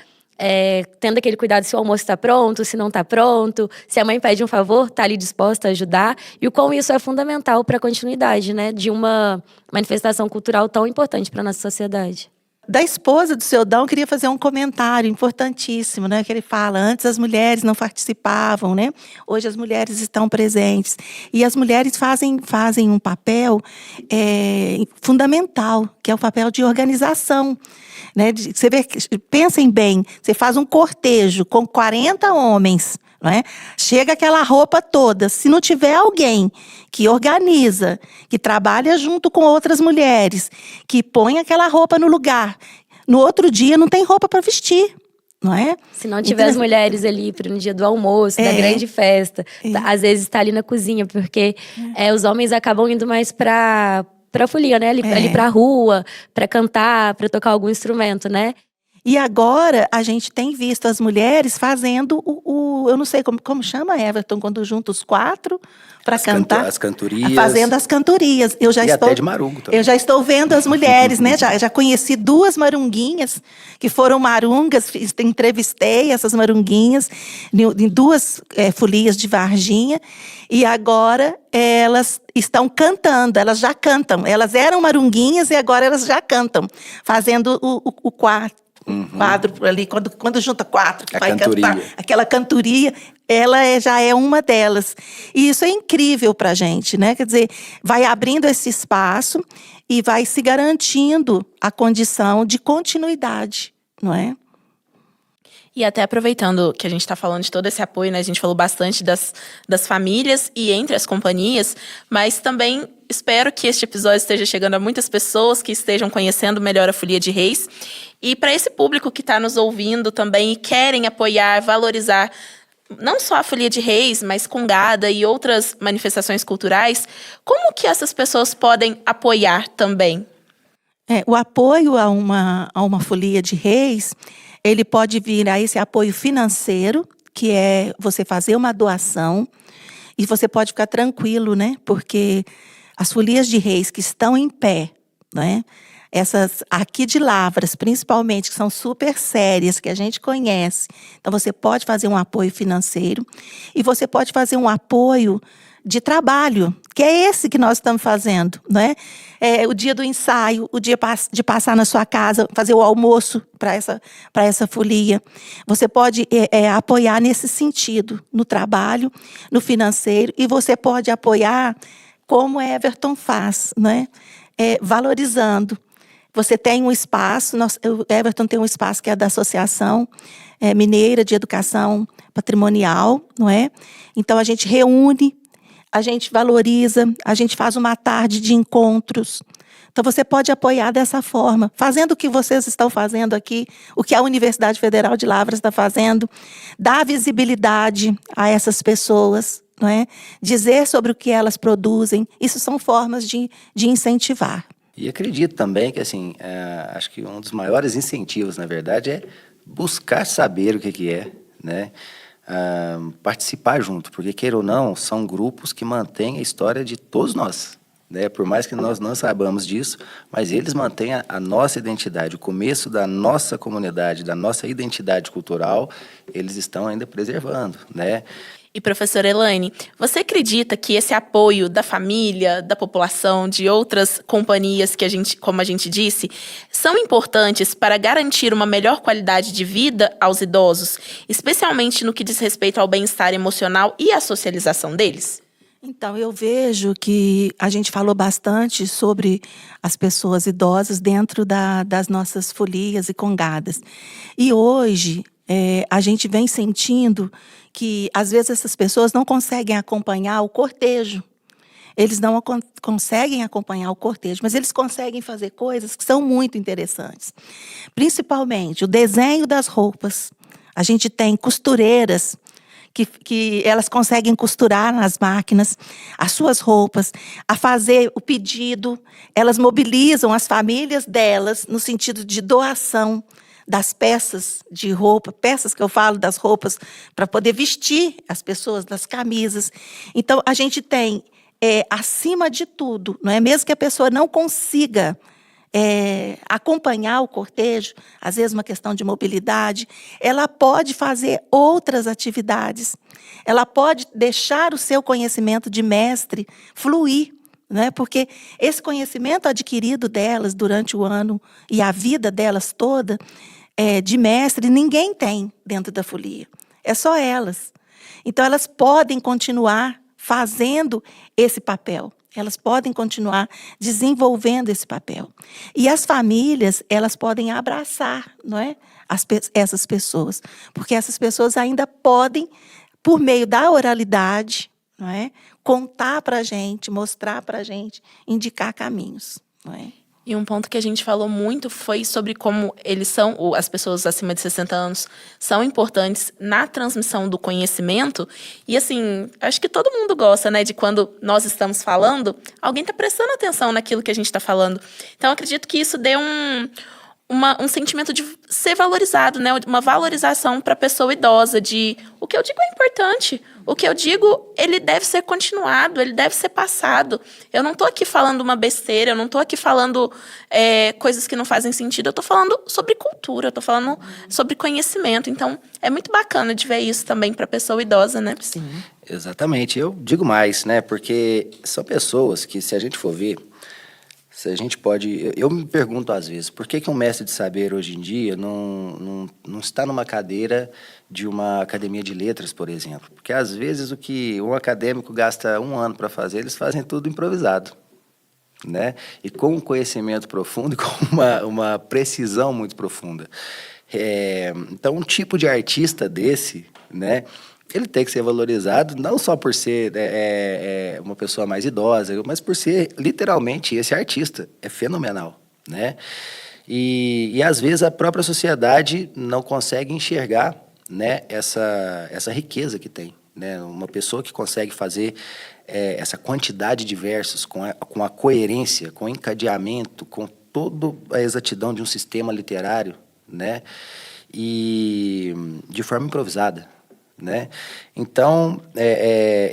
S1: Tendo aquele cuidado se o almoço está pronto, se não está pronto, se a mãe pede um favor, está ali disposta a ajudar. E o quão isso é fundamental para a continuidade, né, de uma manifestação cultural tão importante para a nossa sociedade.
S4: Da esposa do seu Dão, eu queria fazer um comentário importantíssimo, né? Que ele fala, antes as mulheres não participavam, né? Hoje as mulheres estão presentes. E as mulheres fazem um papel fundamental, que é o papel de organização. Né? Você vê, pensem bem, você faz um cortejo com 40 homens, não é? Chega aquela roupa toda. Se não tiver alguém que organiza, que trabalha junto com outras mulheres, que põe aquela roupa no lugar, no outro dia não tem roupa para vestir, não é?
S1: Se não tiver as mulheres ali no dia do almoço, da grande festa, às vezes está ali na cozinha, porque os homens acabam indo mais para folia, né? Ali pra rua, para cantar, para tocar algum instrumento, né?
S4: E agora a gente tem visto as mulheres fazendo eu não sei como chama, Everton, quando junta os 4 para cantar.
S5: As cantorias.
S4: Fazendo as cantorias.
S5: Até de marungo também.
S4: Eu já estou vendo as mulheres, né? Já conheci 2 marunguinhas, que foram marungas, entrevistei essas marunguinhas em 2 folias de Varginha, e agora elas estão cantando, elas já cantam. Elas eram marunguinhas e agora elas já cantam, fazendo o quadro ali, quando junta 4, que vai cantar aquela cantoria, ela já é uma delas. E isso é incrível para a gente, né? Quer dizer, vai abrindo esse espaço e vai se garantindo a condição de continuidade, não é?
S2: E até aproveitando que a gente está falando de todo esse apoio, né? A gente falou bastante das famílias e entre as companhias, mas também espero que este episódio esteja chegando a muitas pessoas que estejam conhecendo melhor a Folia de Reis. E para esse público que está nos ouvindo também e querem apoiar, valorizar não só a Folia de Reis, mas Congada e outras manifestações culturais, como que essas pessoas podem apoiar também?
S4: O apoio a uma Folia de Reis, ele pode vir a esse apoio financeiro, que é você fazer uma doação, e você pode ficar tranquilo, né? Porque as Folias de Reis que estão em pé, né? Essas aqui de Lavras, principalmente, que são super sérias, que a gente conhece. Então, você pode fazer um apoio financeiro e você pode fazer um apoio de trabalho, que é esse que nós estamos fazendo, né? O dia do ensaio, o dia de passar na sua casa, fazer o almoço para essa folia. Você pode apoiar nesse sentido, no trabalho, no financeiro, e você pode apoiar como Everton faz, né? Valorizando. Você tem um espaço, o Everton tem um espaço que é da Associação Mineira de Educação Patrimonial, não é? Então, a gente reúne, a gente valoriza, a gente faz uma tarde de encontros. Então, você pode apoiar dessa forma, fazendo o que vocês estão fazendo aqui, o que a Universidade Federal de Lavras está fazendo, dar visibilidade a essas pessoas, não é? Dizer sobre o que elas produzem, isso são formas de incentivar.
S5: E acredito também que, assim, acho que um dos maiores incentivos, na verdade, é buscar saber o que é, né? Participar junto, porque, queira ou não, são grupos que mantêm a história de todos nós, né? Por mais que nós não saibamos disso, mas eles mantêm a nossa identidade, o começo da nossa comunidade, da nossa identidade cultural, eles estão ainda preservando, né?
S2: E, professora Elaine, você acredita que esse apoio da família, da população, de outras companhias que como a gente disse, são importantes para garantir uma melhor qualidade de vida aos idosos, especialmente no que diz respeito ao bem-estar emocional e à socialização deles?
S4: Então, eu vejo que a gente falou bastante sobre as pessoas idosas dentro das nossas folias e congadas. E hoje, a gente vem sentindo que, às vezes, essas pessoas não conseguem acompanhar o cortejo. Eles não conseguem acompanhar o cortejo, mas eles conseguem fazer coisas que são muito interessantes. Principalmente o desenho das roupas. A gente tem costureiras que elas conseguem costurar nas máquinas as suas roupas, a fazer o pedido. Elas mobilizam as famílias delas no sentido de doação das peças de roupa, peças que eu falo das roupas, para poder vestir as pessoas, das camisas. Então, a gente tem, acima de tudo, não é mesmo que a pessoa não consiga acompanhar o cortejo, às vezes uma questão de mobilidade, ela pode fazer outras atividades, ela pode deixar o seu conhecimento de mestre fluir, né? Porque esse conhecimento adquirido delas durante o ano e a vida delas toda, de mestre, ninguém tem dentro da folia, é só elas. Então, elas podem continuar fazendo esse papel. Elas podem continuar desenvolvendo esse papel. E as famílias, elas podem abraçar, não é? Essas pessoas. Porque essas pessoas ainda podem, por meio da oralidade, não é? Contar para a gente, mostrar para a gente, indicar caminhos, não é?
S2: E um ponto que a gente falou muito foi sobre como as pessoas acima de 60 anos, são importantes na transmissão do conhecimento. E, assim, acho que todo mundo gosta, né, de quando nós estamos falando, alguém está prestando atenção naquilo que a gente está falando. Então, eu acredito que isso dê um sentimento de ser valorizado, né, uma valorização para a pessoa idosa, de o que eu digo é importante. O que eu digo, ele deve ser continuado, ele deve ser passado. Eu não estou aqui falando uma besteira, eu não estou aqui falando coisas que não fazem sentido, eu estou falando sobre cultura, eu estou falando sobre conhecimento. Então, é muito bacana de ver isso também para a pessoa idosa, né?
S5: Sim. Exatamente. Eu digo mais, né? Porque são pessoas que, se a gente for ver, se a gente pode... Eu me pergunto às vezes, por que um mestre de saber hoje em dia não está numa cadeira de uma academia de letras, por exemplo? Porque às vezes o que um acadêmico gasta 1 ano para fazer, eles fazem tudo improvisado, né? E com um conhecimento profundo e com uma precisão muito profunda. Então, um tipo de artista desse, né? Ele tem que ser valorizado não só por ser uma pessoa mais idosa, mas por ser literalmente esse artista. É fenomenal, né? E às vezes a própria sociedade não consegue enxergar, né, essa riqueza que tem, né? Uma pessoa que consegue fazer essa quantidade de versos com a coerência, com o encadeamento, com toda a exatidão de um sistema literário, né? E de forma improvisada, né? Então,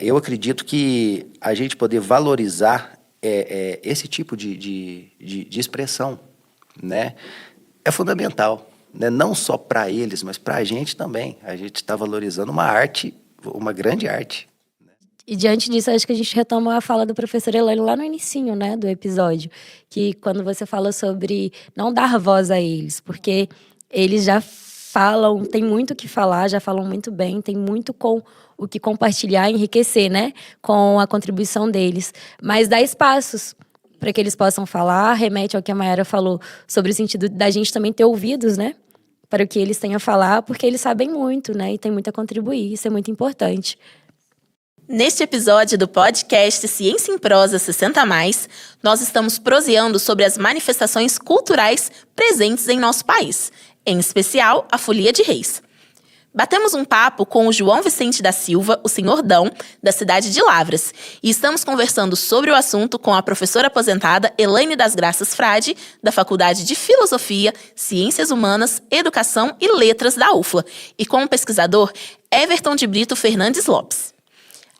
S5: eu acredito que a gente poder valorizar esse tipo de expressão, né, é fundamental, né? Não só para eles, mas para a gente também. A gente está valorizando uma arte, uma grande arte.
S1: E diante disso, acho que a gente retoma a fala do professor Elaine lá no inicinho, né, do episódio, que quando você fala sobre não dar voz a eles, porque eles já falam, tem muito o que falar, já falam muito bem, tem muito com o que compartilhar, enriquecer, né, com a contribuição deles. Mas dá espaços para que eles possam falar, remete ao que a Mayara falou sobre o sentido da gente também ter ouvidos, né, para o que eles têm a falar, porque eles sabem muito, né, e tem muito a contribuir, isso é muito importante.
S2: Neste episódio do podcast Ciência em Prosa 60+, nós estamos proseando sobre as manifestações culturais presentes em nosso país, em especial a Folia de Reis. Batemos um papo com o João Vicente da Silva, o senhor Dão, da cidade de Lavras. E estamos conversando sobre o assunto com a professora aposentada Elaine das Graças Frade, da Faculdade de Filosofia, Ciências Humanas, Educação e Letras da UFLA, e com o pesquisador Everton de Brito Fernandes Lopes.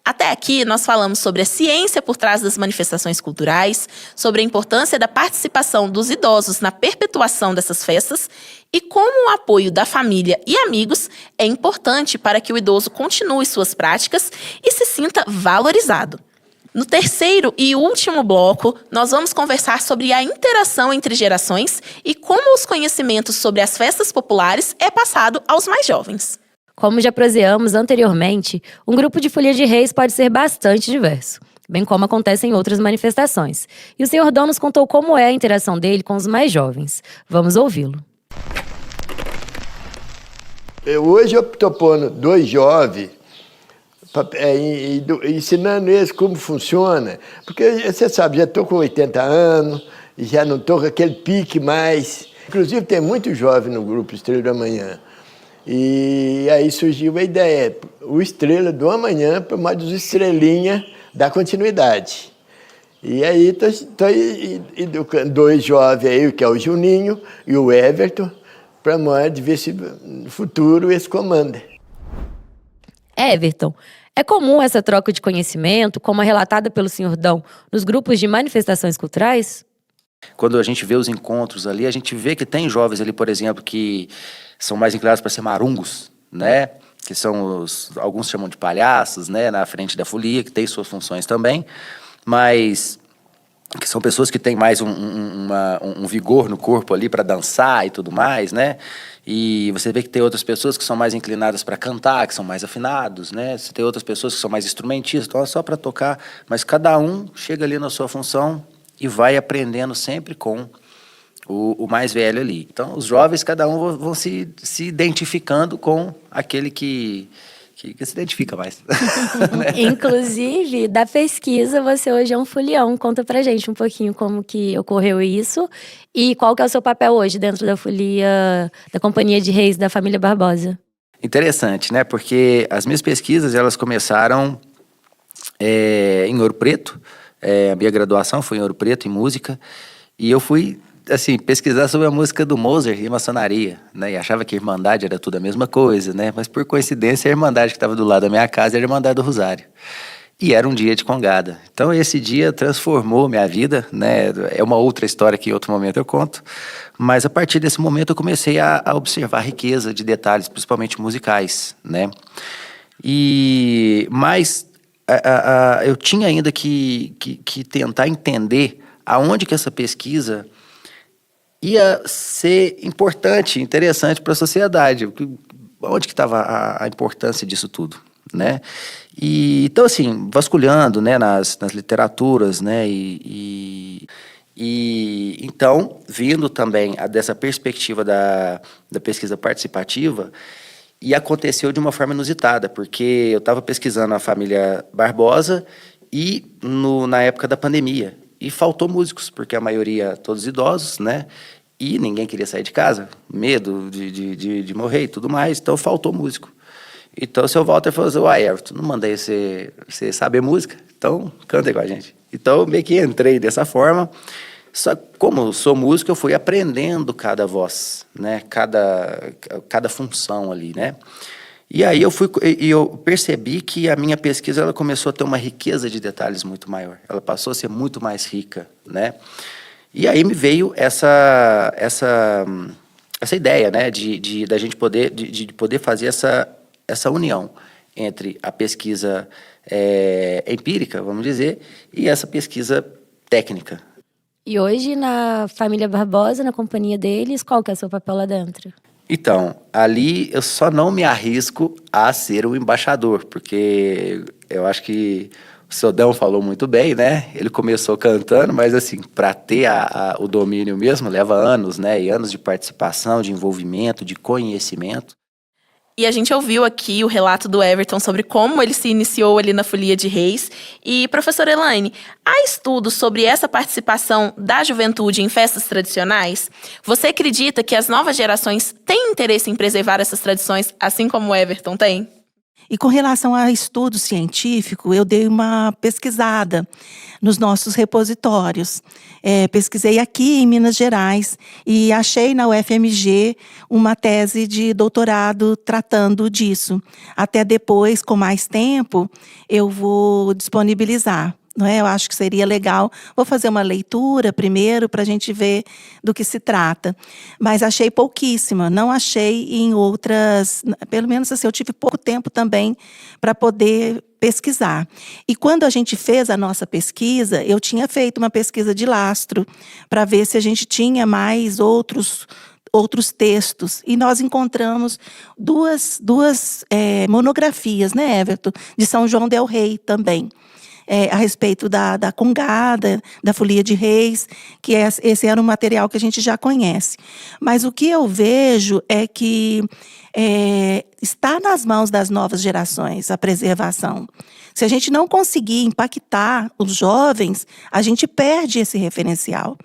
S2: Até aqui, nós falamos sobre a ciência por trás das manifestações culturais, sobre a importância da participação dos idosos na perpetuação dessas festas e como o apoio da família e amigos é importante para que o idoso continue suas práticas e se sinta valorizado. No terceiro e último bloco, nós vamos conversar sobre a interação entre gerações e como os conhecimentos sobre as festas populares é passado aos mais jovens.
S1: Como já proseamos anteriormente, um grupo de folia de reis pode ser bastante diverso, bem como acontece em outras manifestações. E o senhor Dão nos contou como é a interação dele com os mais jovens. Vamos ouvi-lo.
S3: Hoje eu estou pondo 2 jovens, ensinando eles como funciona, porque você sabe, já estou com 80 anos, já não estou com aquele pique mais. Inclusive tem muito jovem no grupo Estrela do Amanhã. E aí surgiu a ideia, o Estrela do Amanhã, para mais dos Estrelinha da continuidade. E aí estou educando 2 jovens aí, que é o Juninho e o Everton, para mais de ver se no futuro eles comandam.
S1: Everton, é comum essa troca de conhecimento, como é relatada pelo senhor Dão, nos grupos de manifestações culturais?
S5: Quando a gente vê os encontros ali, a gente vê que tem jovens ali, por exemplo, que são mais inclinados para ser marungos, né? Que são alguns chamam de palhaços, né? Na frente da folia, que tem suas funções também, mas que são pessoas que têm mais um vigor no corpo ali para dançar e tudo mais, né? E você vê que tem outras pessoas que são mais inclinadas para cantar, que são mais afinados, né? Você tem outras pessoas que são mais instrumentistas, então é só para tocar, mas cada um chega ali na sua função e vai aprendendo sempre com o mais velho ali. Então, os jovens, cada um vão se identificando com aquele que se identifica mais.
S1: Inclusive, da pesquisa, você hoje é um folião. Conta pra gente um pouquinho como que ocorreu isso e qual que é o seu papel hoje dentro da folia da Companhia de Reis da família Barbosa.
S5: Interessante, né? Porque as minhas pesquisas, elas começaram em Ouro Preto. A minha graduação foi em Ouro Preto, em música, e eu fui assim, pesquisar sobre a música do Mozart e maçonaria, né? E achava que a Irmandade era tudo a mesma coisa, né? Mas por coincidência, a Irmandade que estava do lado da minha casa era a Irmandade do Rosário. E era um dia de congada. Então esse dia transformou minha vida, né? É uma outra história que em outro momento eu conto. Mas a partir desse momento eu comecei a observar a riqueza de detalhes, principalmente musicais, né? Mas eu tinha ainda que tentar entender aonde que essa pesquisa ia ser importante, interessante para a sociedade. Onde que estava a importância disso tudo, né? E, então, assim, vasculhando, né, nas literaturas, né, então, vindo também dessa perspectiva da pesquisa participativa, e aconteceu de uma forma inusitada, porque eu estava pesquisando a família Barbosa e na época da pandemia. E faltou músicos, porque a maioria todos idosos, né? E ninguém queria sair de casa, medo de morrer e tudo mais, então faltou músico. Então o seu Walter falou assim, uai, Everton, não mandei você saber música, então canta aí com a gente. Então eu meio que entrei dessa forma, só que como eu sou músico, eu fui aprendendo cada voz, né? Cada função ali, né? E aí eu percebi que a minha pesquisa ela começou a ter uma riqueza de detalhes muito maior. Ela passou a ser muito mais rica, né? E aí me veio essa ideia, né, da gente poder fazer essa união entre a pesquisa empírica, vamos dizer, e essa pesquisa técnica.
S1: E hoje, na família Barbosa, na companhia deles, qual que é o seu papel lá dentro?
S5: Então, ali eu só não me arrisco a ser o embaixador, porque eu acho que o seu Dão falou muito bem, né? Ele começou cantando, mas assim, para ter o domínio mesmo, leva anos, né? E anos de participação, de envolvimento, de conhecimento.
S2: E a gente ouviu aqui o relato do Everton sobre como ele se iniciou ali na Folia de Reis. E, professora Elaine, há estudos sobre essa participação da juventude em festas tradicionais? Você acredita que as novas gerações têm interesse em preservar essas tradições, assim como o Everton tem?
S4: E com relação a estudo científico, eu dei uma pesquisada nos nossos repositórios. Pesquisei aqui em Minas Gerais e achei na UFMG uma tese de doutorado tratando disso. Até depois, com mais tempo, eu vou disponibilizar. Não é? Eu acho que seria legal. Vou fazer uma leitura primeiro para a gente ver do que se trata. Mas achei pouquíssima, não achei em outras. Pelo menos assim, eu tive pouco tempo também para poder pesquisar. E quando a gente fez a nossa pesquisa, eu tinha feito uma pesquisa de lastro para ver se a gente tinha mais outros textos. E nós encontramos duas monografias, né, Everton? De São João del Rei também. A respeito da Congada, da Folia de Reis, que esse era um material que a gente já conhece. Mas o que eu vejo é que está nas mãos das novas gerações a preservação. Se a gente não conseguir impactar os jovens, a gente perde esse referencial.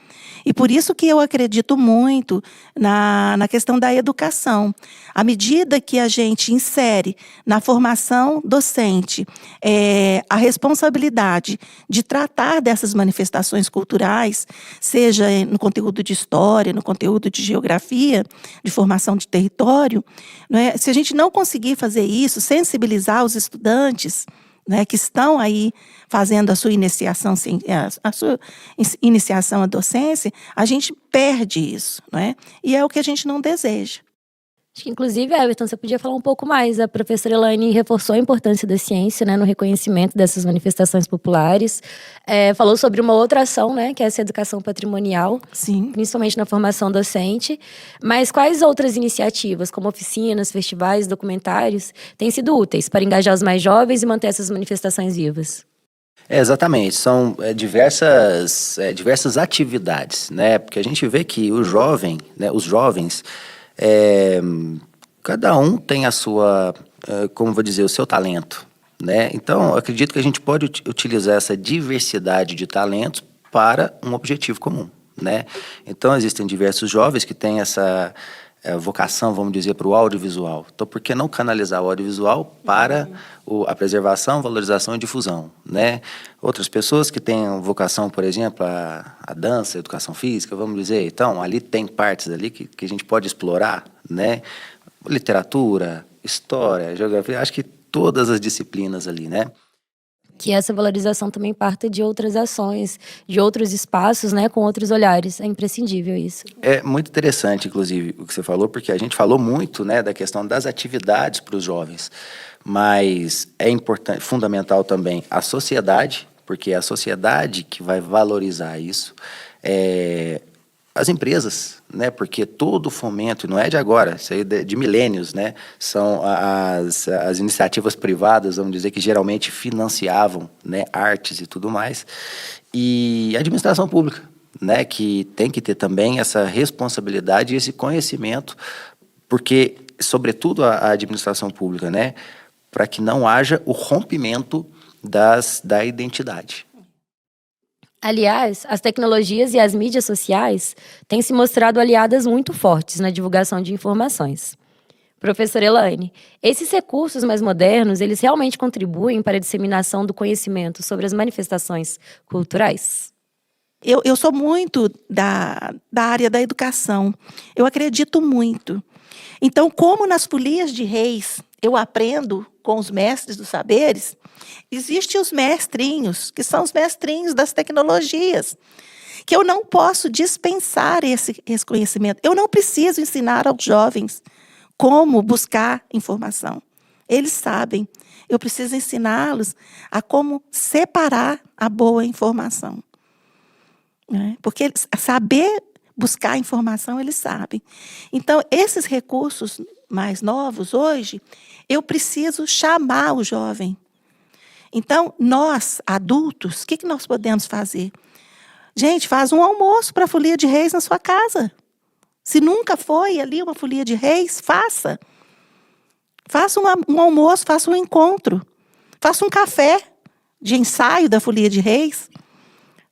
S4: E por isso que eu acredito muito na questão da educação. À medida que a gente insere na formação docente a responsabilidade de tratar dessas manifestações culturais, seja no conteúdo de história, no conteúdo de geografia, de formação de território, não é? Se a gente não conseguir fazer isso, sensibilizar os estudantes, né, que estão aí fazendo a sua iniciação à docência, a gente perde isso, não é? E é o que a gente não deseja.
S1: Acho que, inclusive, Everton, você podia falar um pouco mais. A professora Elaine reforçou a importância da ciência, né, no reconhecimento dessas manifestações populares. Falou sobre uma outra ação, né, que é essa educação patrimonial,
S4: Sim.
S1: Principalmente na formação docente. Mas quais outras iniciativas, como oficinas, festivais, documentários, têm sido úteis para engajar os mais jovens e manter essas manifestações vivas?
S5: Exatamente, são diversas atividades, né? Porque a gente vê que os jovens, cada um tem a sua, como vou dizer, o seu talento, né? Então, eu acredito que a gente pode utilizar essa diversidade de talentos para um objetivo comum, né? Então, existem diversos jovens que têm essa vocação, vamos dizer, para o audiovisual. Então, por que não canalizar o audiovisual para a preservação, valorização e difusão, né? Outras pessoas que têm vocação, por exemplo, a dança, a educação física, vamos dizer. Então, ali tem partes ali que a gente pode explorar, né? Literatura, história, geografia, acho que todas as disciplinas ali, né?
S1: Que essa valorização também parte de outras ações, de outros espaços, né, com outros olhares. É imprescindível isso.
S5: É muito interessante, inclusive, o que você falou, porque a gente falou muito, né, da questão das atividades para os jovens, mas é importante, fundamental também a sociedade, porque é a sociedade que vai valorizar isso, as empresas, né, porque todo o fomento, não é de agora, isso aí é de milênios, né, são as iniciativas privadas, vamos dizer, que geralmente financiavam, né, artes e tudo mais, e a administração pública, né, que tem que ter também essa responsabilidade e esse conhecimento, porque, sobretudo, a administração pública, né, para que não haja o rompimento da identidade.
S1: Aliás, as tecnologias e as mídias sociais têm se mostrado aliadas muito fortes na divulgação de informações. Professora Elaine, esses recursos mais modernos, eles realmente contribuem para a disseminação do conhecimento sobre as manifestações culturais?
S4: Eu sou muito da área da educação. Eu acredito muito. Então, como nas folias de reis eu aprendo com os mestres dos saberes, existem os mestrinhos, que são os mestrinhos das tecnologias, que eu não posso dispensar esse conhecimento. Eu não preciso ensinar aos jovens como buscar informação. Eles sabem. Eu preciso ensiná-los a como separar a boa informação. Porque saber buscar informação, eles sabem. Então, esses recursos mais novos hoje, eu preciso chamar o jovem. Então, nós, adultos, o que nós podemos fazer? Gente, faz um almoço para a Folia de Reis na sua casa. Se nunca foi ali uma Folia de Reis, faça. Faça um almoço, faça um encontro. Faça um café de ensaio da Folia de Reis.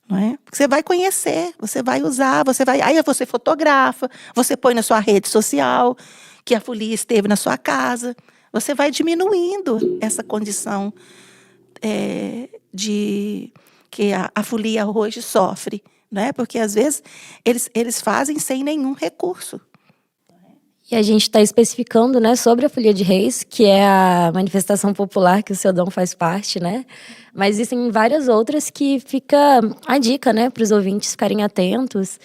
S4: Não é? Porque você vai conhecer, você vai usar, aí você fotografa, você põe na sua rede social que a folia esteve na sua casa. Você vai diminuindo essa condição de que a folia hoje sofre, não é? Porque às vezes eles fazem sem nenhum recurso.
S1: E a gente está especificando, né, sobre a Folia de Reis, que é a manifestação popular que o Seu Dom faz parte, né? Mas existem várias outras que fica a dica, né, para os ouvintes ficarem atentos,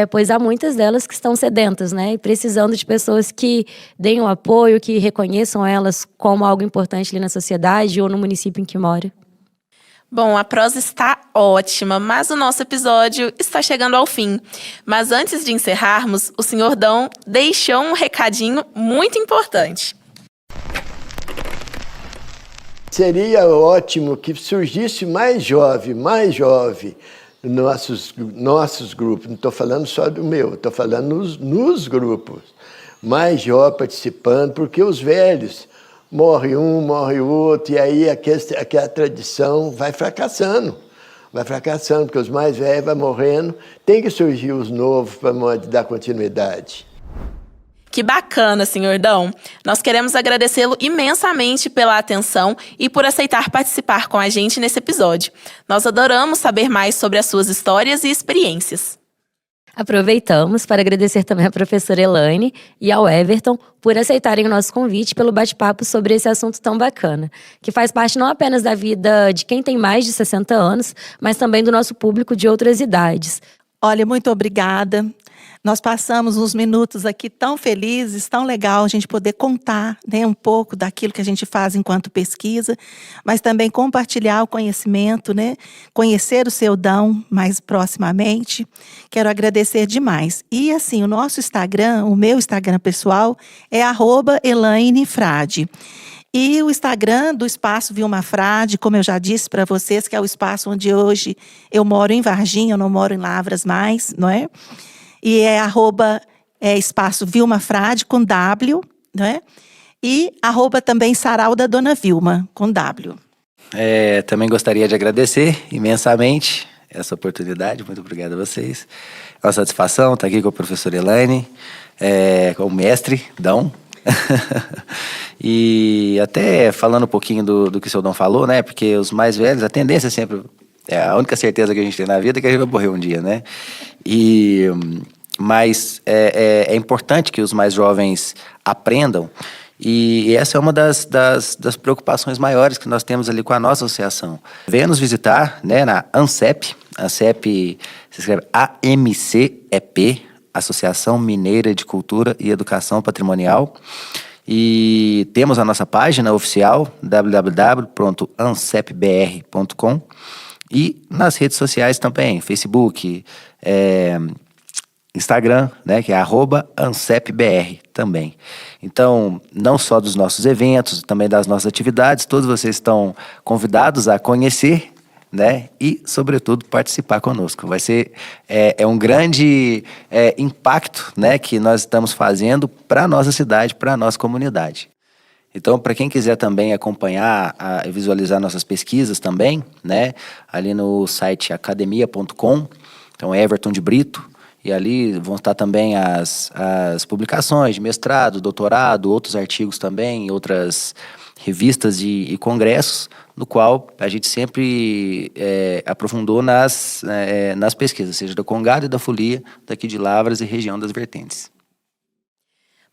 S1: pois há muitas delas que estão sedentas, né, e precisando de pessoas que deem o apoio, que reconheçam elas como algo importante ali na sociedade ou no município em que mora.
S2: Bom, a prosa está ótima, mas o nosso episódio está chegando ao fim. Mas antes de encerrarmos, o Sr. Dom deixou um recadinho muito importante.
S3: Seria ótimo que surgisse mais jovem, nossos grupos. Não estou falando só do meu, estou falando nos grupos. Mais jovem participando, porque os velhos... Morre um, morre o outro, e aí aquela tradição vai fracassando, porque os mais velhos vão morrendo, tem que surgir os novos para dar continuidade.
S2: Que bacana, Sr. Dom! Nós queremos agradecê-lo imensamente pela atenção e por aceitar participar com a gente nesse episódio. Nós adoramos saber mais sobre as suas histórias e experiências.
S1: Aproveitamos para agradecer também à professora Elaine e ao Everton por aceitarem o nosso convite pelo bate-papo sobre esse assunto tão bacana, que faz parte não apenas da vida de quem tem mais de 60 anos, mas também do nosso público de outras idades.
S4: Olha, muito obrigada. Nós passamos uns minutos aqui tão felizes, tão legal a gente poder contar, né, um pouco daquilo que a gente faz enquanto pesquisa, mas também compartilhar o conhecimento, né, conhecer o Seu Dom mais proximamente. Quero agradecer demais. E assim, o nosso Instagram, o meu Instagram pessoal é @ElaineFrade. E o Instagram do Espaço Vilma Frade, como eu já disse para vocês, que é o espaço onde hoje eu moro em Varginha, eu não moro em Lavras mais, não é? E é Espaço Vilma Frade, com W, né? E @também Sarau da Dona Vilma, com W.
S5: Também gostaria de agradecer imensamente essa oportunidade. Muito obrigado a vocês. É uma satisfação estar aqui com a professora Elaine, com o mestre Dom. E até falando um pouquinho do que o seu Dom falou, né? Porque os mais velhos, a tendência é sempre... a única certeza que a gente tem na vida é que a gente vai morrer um dia, né? Mas é importante que os mais jovens aprendam, e essa é uma das preocupações maiores que nós temos ali com a nossa associação. Venha nos visitar, né, na ANCEP. ANCEP se escreve AMCEP, Associação Mineira de Cultura e Educação Patrimonial. E temos a nossa página oficial, www.ancepbr.com. E nas redes sociais também, Facebook, Instagram, né, que é @ANCEPBR também. Então, não só dos nossos eventos, também das nossas atividades, todos vocês estão convidados a conhecer, né, e, sobretudo, participar conosco. Vai ser um grande impacto, né, que nós estamos fazendo para a nossa cidade, para a nossa comunidade. Então, para quem quiser também acompanhar e visualizar nossas pesquisas também, né, ali no site academia.com, então Everton de Brito, e ali vão estar também as publicações de mestrado, doutorado, outros artigos também, outras revistas e congressos, no qual a gente sempre aprofundou nas pesquisas, seja da Congado e da Folia, daqui de Lavras e região das Vertentes.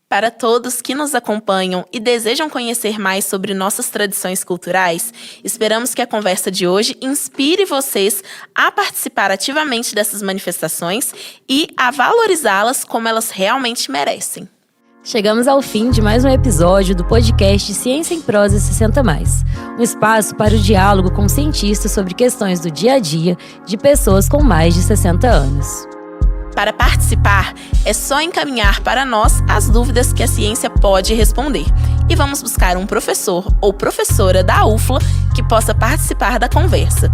S2: Para todos que nos acompanham e desejam conhecer mais sobre nossas tradições culturais, esperamos que a conversa de hoje inspire vocês a participar ativamente dessas manifestações e a valorizá-las como elas realmente merecem.
S1: Chegamos ao fim de mais um episódio do podcast Ciência em Prosa 60+, um espaço para o diálogo com cientistas sobre questões do dia a dia de pessoas com mais de 60 anos.
S2: Para participar, é só encaminhar para nós as dúvidas que a ciência pode responder. E vamos buscar um professor ou professora da UFLA que possa participar da conversa.